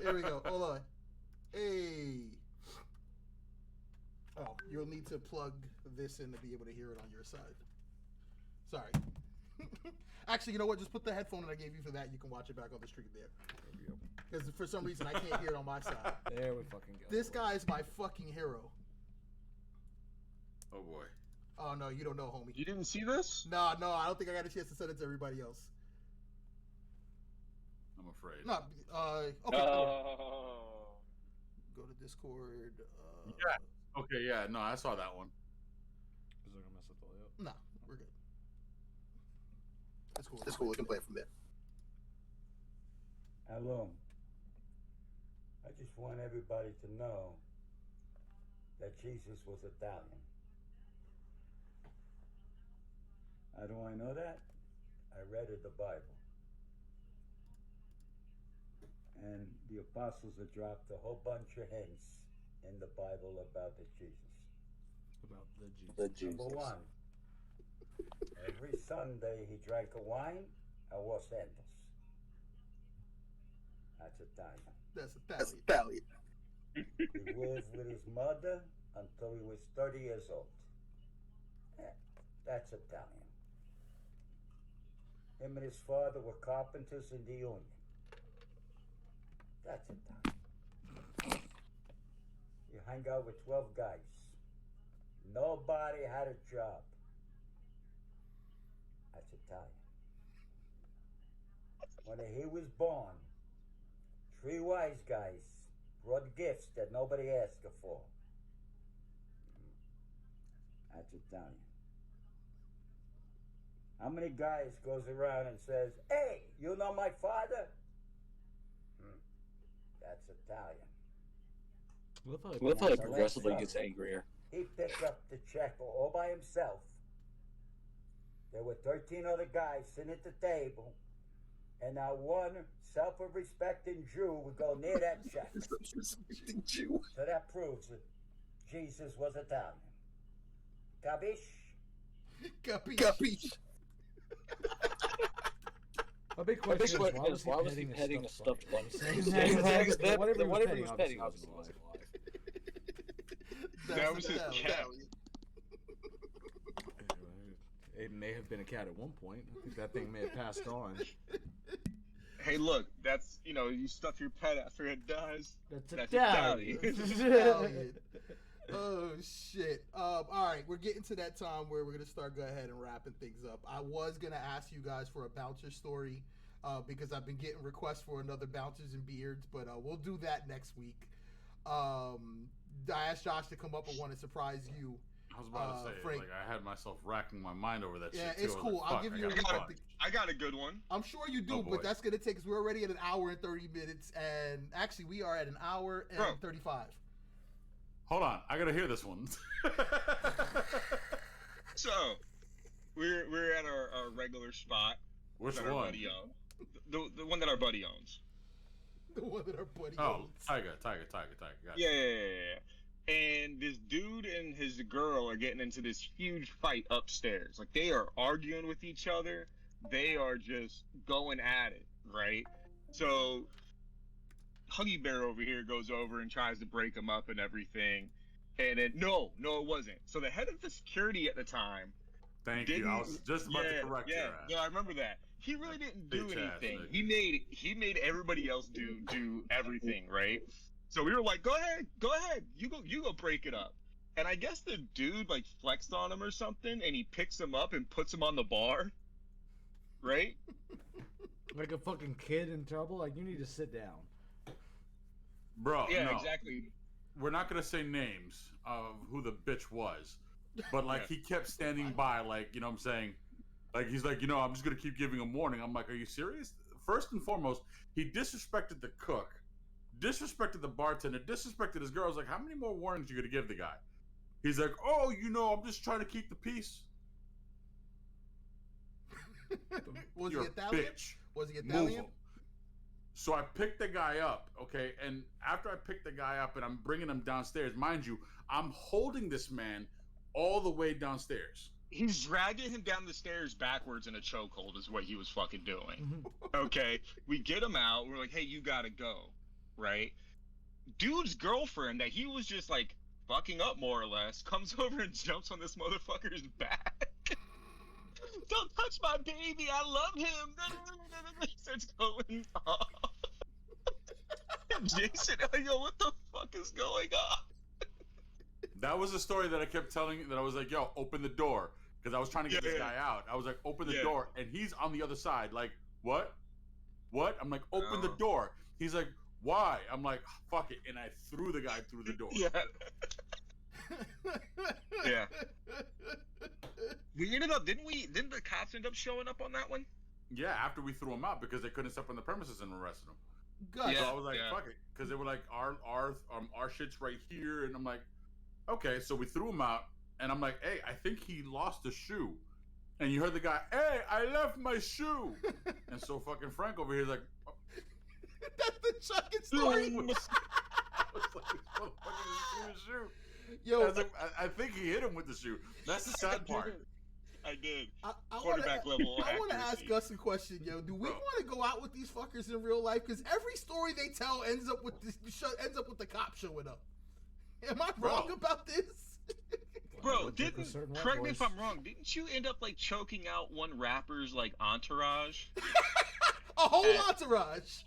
Here we go. Hold on. Hey. Oh, you'll need to plug this in to be able to hear it on your side. Sorry. Actually, you know what? Just put the headphone that I gave you for that. You can watch it back on the stream there. Because for some reason I can't hear it on my side. There we fucking go. This guy is my fucking hero. Oh boy. Oh no, you don't know, homie. You didn't see this? No, I don't think I got a chance to send it to everybody else. I'm afraid. No, okay. Oh. Go to Discord. Yeah. Okay. Yeah. No, I saw that one. Is it gonna mess up the layout? No, we're good. That's cool. That's cool. We can play it from there. Hello. I just want everybody to know that Jesus was Italian. How do I know that? I read in the Bible. And the apostles have dropped a whole bunch of hints in the Bible about the Jesus. About the Jesus. Number one, every Sunday he drank a wine and was Santos. That's Italian. That's Italian. He lived with his mother until he was 30 years old. That's Italian. Him and his father were carpenters in the Union. That's Italian. You hang out with 12 guys. Nobody had a job. That's Italian. When he was born, 3 wise guys brought gifts that nobody asked for. That's Italian. How many guys goes around and says, "Hey, you know my father?" That's Italian. What if That's progressively gets angrier? He picked up the check all by himself. There were 13 other guys sitting at the table, and not one self-respecting Jew would go near that check. Self-respecting Jew. So that proves that Jesus was Italian. Capiche? Capiche. My big question is, why was he petting a stuffed bunny? Whatever he was petting, obviously wasn't alive. That was his cat. It may have been a cat at one point. I think that thing may have passed on. Hey, look, that's, you stuff your pet after it dies. That's Italian. Italian. Oh shit. All right, we're getting to that time where we're gonna go ahead and wrapping things up. I was gonna ask you guys for a bouncer story, because I've been getting requests for another bouncers and beards, but we'll do that next week. I asked Josh to come up and want to surprise you. I was about to say, Frank. like, I had myself racking my mind over that Yeah, shit, too. it's I was cool. like, I'll fuck, give I you a gotta recap. watch. I got a good one. I'm sure you do, Oh, boy. but that's going to take us. We're already at an hour and 30 minutes, and actually, we are at an hour and 35. Hold on, I gotta hear this one. So, we're at our regular spot. Which that our one? buddy owns. The one that our buddy owns. The one that our buddy Oh, owns. Tiger. Got it. Yeah. And this dude and his girl are getting into this huge fight upstairs. Like, they are arguing with each other. They are just going at it, right? So, Huggy Bear over here goes over and tries to break them up and everything. And then, no, it wasn't. So the head of the security at the time. Thank you. I was just about to correct you. Yeah, I remember that. He really didn't do Bitch ass anything. nigga. He made everybody else do everything, right? So we were like, go ahead, you go break it up. And I guess the dude like flexed on him or something, and he picks him up and puts him on the bar, right? Like a fucking kid in trouble. Like, you need to sit down. Bro, Yeah, no. exactly. We're not gonna say names of who the bitch was, but like he kept standing by, like, you know what I'm saying? Like, he's like, I'm just gonna keep giving him warning. I'm like, are you serious? First and foremost, he disrespected the cook, disrespected the bartender, disrespected his girl. I was like, how many more warnings you gonna give the guy? He's like, oh, I'm just trying to keep the peace. Was You're he Italian? Bitch. Was he Move Italian? him. So I picked the guy up, okay? And after I picked the guy up and I'm bringing him downstairs, mind you, I'm holding this man all the way downstairs. He's dragging him down the stairs backwards in a chokehold is what he was fucking doing. Okay, we get him out. We're like, hey, you gotta go, right? Dude's girlfriend that he was just like fucking up more or less comes over and jumps on this motherfucker's back. Don't touch my baby. I love him. He starts going off. Jason, yo, what the fuck is going on? That was a story that I kept telling, that I was like, yo, open the door. Because I was trying to get this guy out. I was like, open the door. And he's on the other side. Like, what? I'm like, open the door. He's like, why? I'm like, fuck it. And I threw the guy through the door. Yeah. We ended up, didn't the cops end up showing up on that one? Yeah, after we threw him out because they couldn't step on the premises and arrested him. Good. So I was like, fuck it. Because they were like, our shit's right here. And I'm like, okay. So we threw him out. And I'm like, hey, I think he lost a shoe. And you heard the guy, hey, I left my shoe. And so fucking Frank over here is like, oh. That's the chucking story. I was like, this motherfucker just threw his shoe. Yo, I was like, I think he hit him with the shoe. That's the sad part. I did. Quarterback level. I want to ask us a question, yo. Do we want to go out with these fuckers in real life? Because every story they tell ends up with the cop showing up. Am I wrong about this? Bro, correct me if I'm wrong. Didn't you end up like choking out one rapper's like entourage? A whole entourage.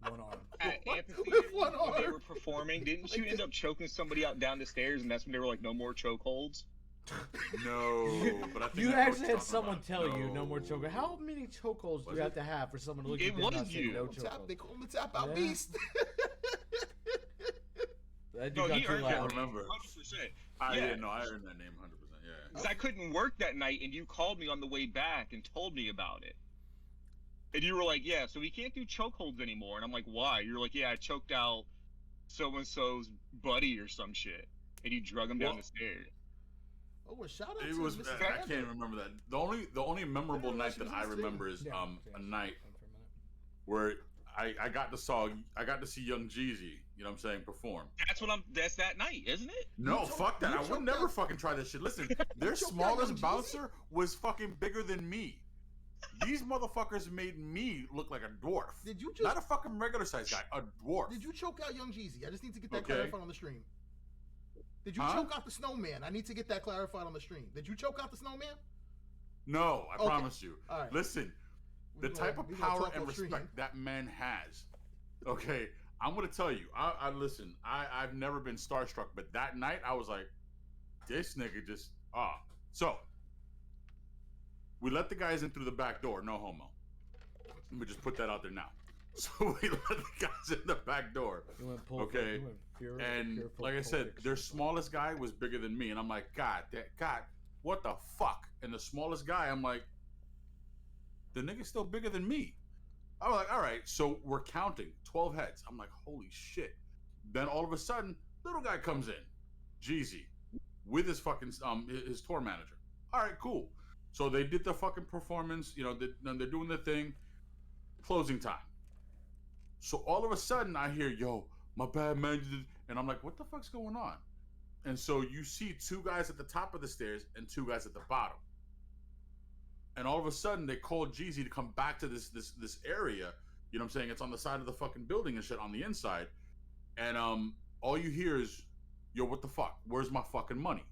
One arm. At Amphitheater, With one when they arm. were performing, didn't you end up choking somebody out down the stairs, and that's when they were like, no more chokeholds? No, but I think You I know what actually you're had someone talking tell about. you no more chokeholds. How many chokeholds do you have to have for someone to look at you and not say no chokeholds? They call him the tap out Yeah. beast. That No, dude got he too earned that loud. name, 100%. I Yeah. didn't know. I earned that name 100%. Yeah. Because I couldn't work that night, and you called me on the way back and told me about it. And you were like, yeah, so we can't do chokeholds anymore. And I'm like, why? You're like, yeah, I choked out so-and-so's buddy or some shit. And you drug him down the stairs. Oh, a shout out It to was. Mrs. I Panda. can't remember that. The only memorable I didn't know night she that was I in the remember is Yeah. a night where I got to see Young Jeezy. You know what I'm saying? Perform. That's that night, isn't it? No, fuck that. I would never fucking try this shit. Listen, their choked out smallest Young Jeezy? bouncer was fucking bigger than me. These motherfuckers made me look like a dwarf. Did you just Not a fucking regular size guy, a dwarf. Did you choke out Young Jeezy? I just need to get that Okay. clarified on the stream. Did you choke out the snowman? I need to get that clarified on the stream. Did you choke out the snowman? No, I Okay. promise you. All right. Listen, the We type gonna- of we gonna power talk and on stream. respect that man has. Okay, I'm gonna tell you. I listen. I've never been starstruck, but that night I was like, this nigga just So we let the guys in through the back door. No homo. Let me just put that out there now. So we let the guys in the back door. Okay. And like I said, their smallest guy was bigger than me. And I'm like, God, what the fuck? And the smallest guy, I'm like, the nigga's still bigger than me. I was like, all right. So we're counting 12 heads. I'm like, holy shit. Then all of a sudden, little guy comes in, Jeezy, with his fucking, his tour manager. All right, cool. So they did the fucking performance. You know, they're doing the thing. Closing time. So all of a sudden I hear, yo, my bad man, and I'm like, what the fuck's going on? And so you see two guys at the top of the stairs and two guys at the bottom. And all of a sudden they called Jeezy to come back to this area. You know what I'm saying? It's on the side of the fucking building and shit on the inside. And all you hear is, yo, what the fuck? Where's my fucking money?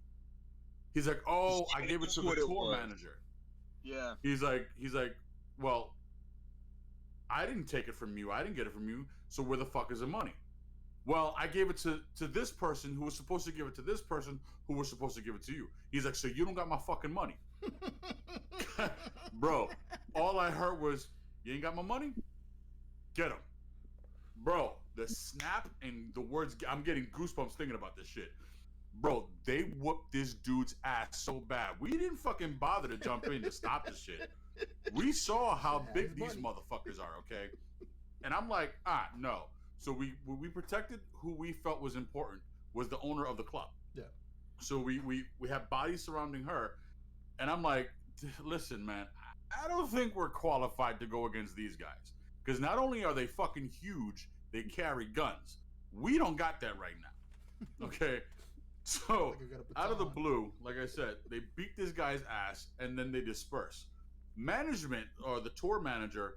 He's like, oh, I gave it to the tour manager. Yeah. He's like, well, I didn't take it from you. I didn't get it from you. So where the fuck is the money? Well, I gave it to this person who was supposed to give it to this person who was supposed to give it to you. He's like, so you don't got my fucking money. Bro, all I heard was, you ain't got my money? Get him. Bro, the snap and the words, I'm getting goosebumps thinking about this shit. Bro, they whooped this dude's ass so bad. We didn't fucking bother to jump in to stop this shit. We saw how big these motherfuckers are, okay? And I'm like, no. So we protected who we felt was important, was the owner of the club. Yeah. So we have bodies surrounding her. And I'm like, listen, man, I don't think we're qualified to go against these guys. Because not only are they fucking huge, they carry guns. We don't got that right now. Okay? So, out of the blue, like I said, they beat this guy's ass and then they disperse. Management, or the tour manager,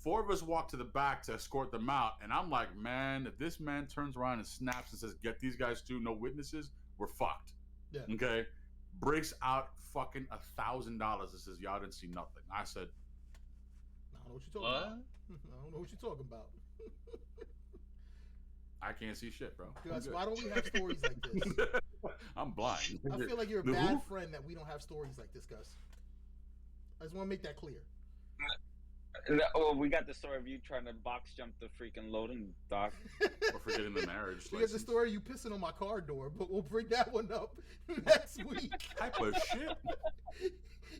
4 of us walk to the back to escort them out. And I'm like, man, if this man turns around and snaps and says, get these guys too, no witnesses, we're fucked. Yeah. Okay? Breaks out fucking $1,000. It says, y'all didn't see nothing. I said, I don't know what you're talking about. I don't know what you're talking about. I can't see shit, bro. Gus, why don't we have stories like this? I'm blind. I feel like you're a bad friend that we don't have stories like this, Gus. I just want to make that clear. Oh, we got the story of you trying to box jump the freaking loading dock. Or forgetting the marriage. We got the story of you pissing on my car door, but we'll bring that one up next week. Type of shit.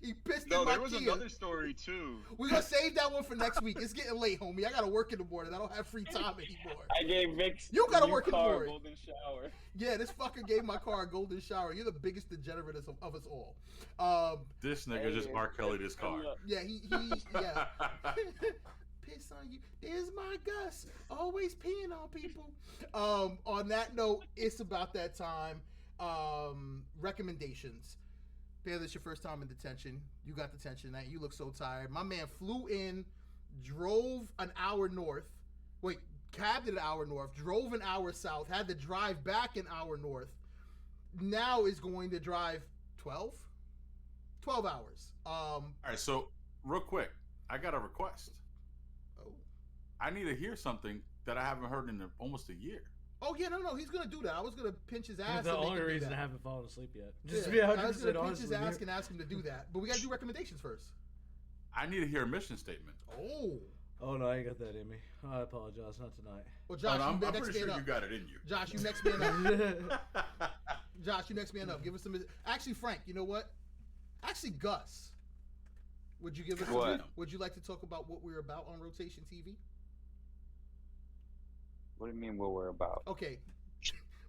He pissed No, in my there was Kia. another story too. We're gonna save that one for next week. It's getting late, homie. I gotta work in the morning. I don't have free time anymore. I gave Vix. You gotta work in the car morning. golden shower. Yeah, this fucker gave my car a golden shower. You're the biggest degenerate of us all. This nigga just R. Kelly'd his car. Yeah, he yeah. Piss on you. There's my Gus. Always peeing on people. On that note, it's about that time. Recommendations. Panda, this your first time in detention. You got detention tonight. You look so tired. My man flew in, drove an hour north. Wait, cabbed an hour north, drove an hour south, had to drive back an hour north. Now is going to drive 12 hours. All right, so real quick, I got a request. Oh. I need to hear something that I haven't heard in almost a year. Oh yeah, no, he's gonna do that. I was gonna pinch his ass. The and make only him do reason that. I haven't fallen asleep yet. Yeah, Just to be 100% I was gonna pinch honest his with ass you. and ask him to do that. But we gotta do recommendations first. I need to hear a mission statement. Oh no, I ain't got that in me. I apologize, not tonight. Well, Josh, I'm you next pretty man sure up. you got it in you. Josh, you next man up. Josh, you next man up. Give us some. Actually, Frank, you know what? Actually, Gus, would you give us? What? Would you like to talk about what we're about on Rotation TV? What do you mean what we're about? Okay,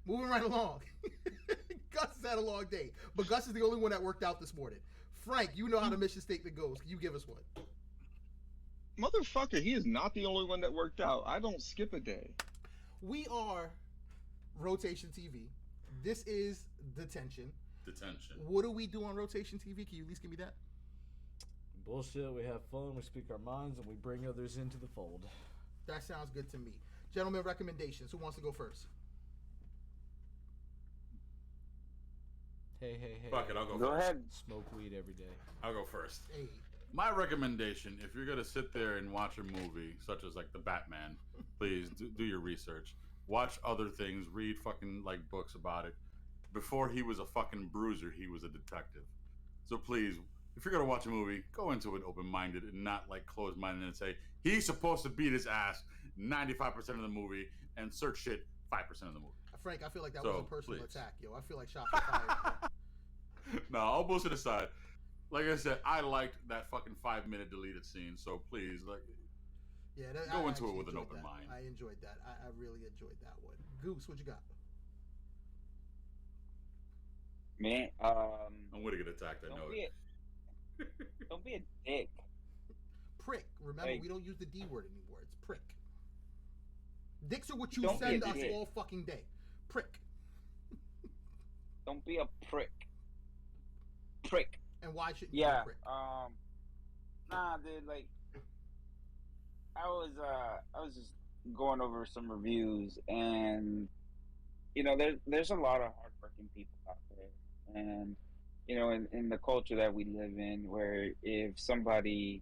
moving right along. Gus has had a long day, but Gus is the only one that worked out this morning. Frank, you know how the mission statement goes. Can you give us one? Motherfucker, he is not the only one that worked out. I don't skip a day. We are Rotation TV. This is Detention. Detention. What do we do on Rotation TV? Can you at least give me that? Bullshit, we have fun, we speak our minds, and we bring others into the fold. That sounds good to me. Gentlemen, recommendations. Who wants to go first? Hey. Fuck it, I'll go Go first. ahead. Smoke weed every day. I'll go first. Hey. My recommendation, if you're gonna sit there and watch a movie such as like the Batman, please do your research. Watch other things. Read fucking like books about it. Before he was a fucking bruiser, he was a detective. So please if you're gonna watch a movie, go into it open-minded and not like closed-minded and say he's supposed to beat his ass 95% of the movie and search shit 5% of the movie. Frank, I feel like that So, was a personal please. attack, yo. I feel like shots were fired. No, all bullshit aside. Like I said, I liked that fucking 5-minute deleted scene. So please, like, Yeah, go I into it with an enjoyed open that. mind. I enjoyed that. I really enjoyed that one. Goose, what you got? Man, I'm gonna get attacked. I know it. Don't be a dick. Prick. Remember, Like- we don't use the D word anymore. It's prick. Dicks are what you Don't be send a us dick. all fucking day. Prick. Don't be a prick. Prick. And why shouldn't Yeah. you be a prick? Nah, dude. Like, I was just going over some reviews, and you know, there's a lot of hardworking people out there, and you know, in the culture that we live in, where if somebody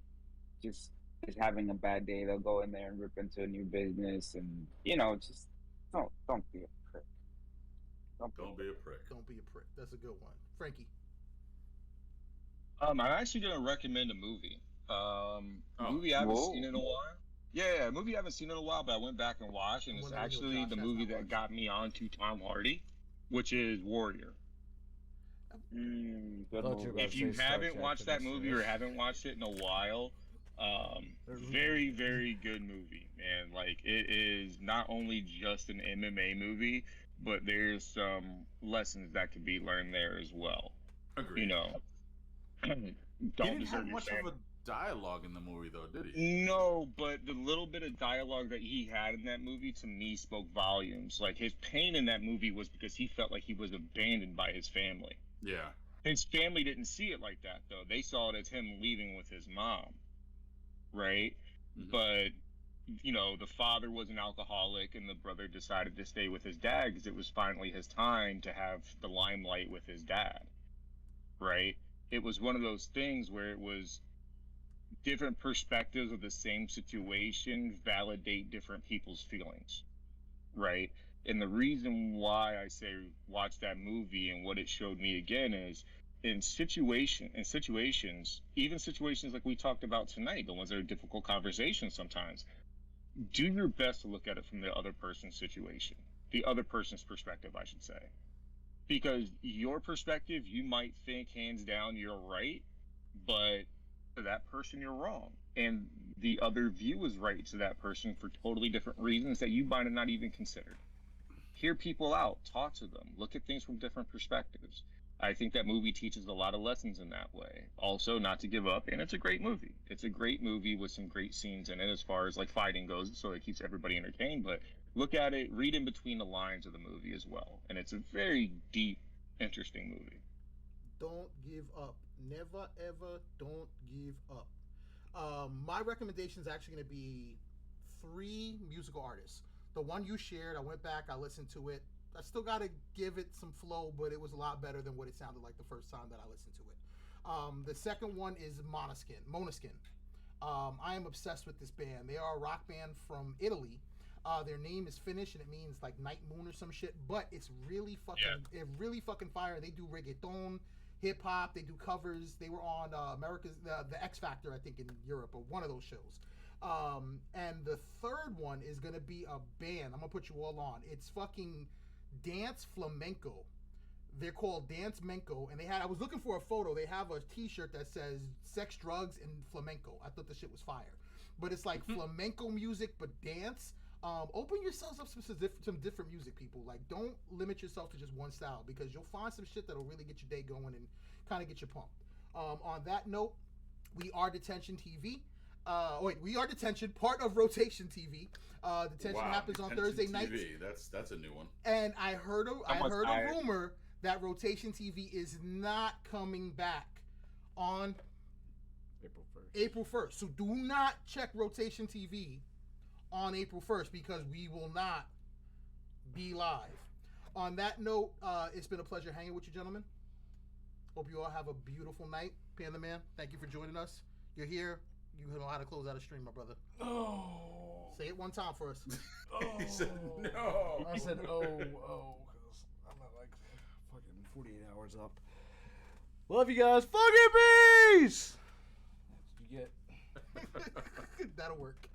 just is having a bad day, they'll go in there and rip into a new business, and you know, just don't be a prick. Don't be a prick. Don't be a prick. That's a good one. Frankie. I'm actually gonna recommend a movie. Movie I haven't Whoa. seen in a while. Yeah, a movie I haven't seen in a while, but I went back and watched, and I it's wonder what actually Josh the has movie not that watched. got me onto Tom Hardy, which is Warrior. Good Thought you were movie. about If to you say Star haven't Trek watched for that this movie year. or haven't watched it in a while, very, very good movie, man. Like, it is not only just an MMA movie, but there's some lessons that could be learned there as well. Agreed. You know, He don't didn't deserve have your much family. of a dialogue in the movie, though, did he? No, but the little bit of dialogue that he had in that movie to me spoke volumes. Like, his pain in that movie was because he felt like he was abandoned by his family. Yeah. His family didn't see it like that, though. They saw it as him leaving with his mom, right? Mhm. But, you know, the father was an alcoholic, and the brother decided to stay with his dad because it was finally his time to have the limelight with his dad, right? It was one of those things where it was different perspectives of the same situation validate different people's feelings, right? And the reason why I say watch that movie and what it showed me again is in situations, even situations like we talked about tonight, the ones that are difficult conversations sometimes, do your best to look at it from the other person's situation, the other person's perspective, I should say. Because your perspective, you might think hands down you're right, but to that person you're wrong. And the other view is right to that person for totally different reasons that you might have not even considered. Hear people out, talk to them, look at things from different perspectives. I think that movie teaches a lot of lessons in that way. Also, not to give up, and it's a great movie. It's a great movie with some great scenes in it as far as like fighting goes, so it keeps everybody entertained. But look at it, read in between the lines of the movie as well. And it's a very deep, interesting movie. Don't give up. Never ever don't give up. My recommendation is actually going to be 3 musical artists. The one you shared, I went back, I listened to it. I still got to give it some flow, but it was a lot better than what it sounded like the first time that I listened to it. The second one is Måneskin. I am obsessed with this band. They are a rock band from Italy. Their name is Finnish and it means like night moon or some shit, but it's really fucking fire. They do reggaeton, hip hop, they do covers. They were on America's the X Factor, I think, in Europe, or one of those shows. And the third one is gonna be a band. I'm gonna put you all on. It's fucking dance flamenco. They're called Dance Menko, and I was looking for a photo. They have a T-shirt that says "Sex, Drugs, and Flamenco." I thought the shit was fire, but it's like flamenco music, but dance. Open yourselves up to some different music, people. Like, don't limit yourself to just one style, because you'll find some shit that'll really get your day going and kind of get you pumped. On that note, we are Detention TV. We are Detention, part of Rotation TV. Detention happens on Detention Thursday TV. nights. That's a new one. And I heard a rumor that Rotation TV is not coming back on April 1st. So do not check Rotation TV on April 1st, because we will not be live. On that note, it's been a pleasure hanging with you, gentlemen. Hope you all have a beautiful night. Panda Man, thank you for joining us. You're here. You know how to close out a stream, my brother. Oh. Say it one time for us. He said no. I said, because I'm not like fucking 48 hours up. Love you guys. Fucking peace. You get. That'll work.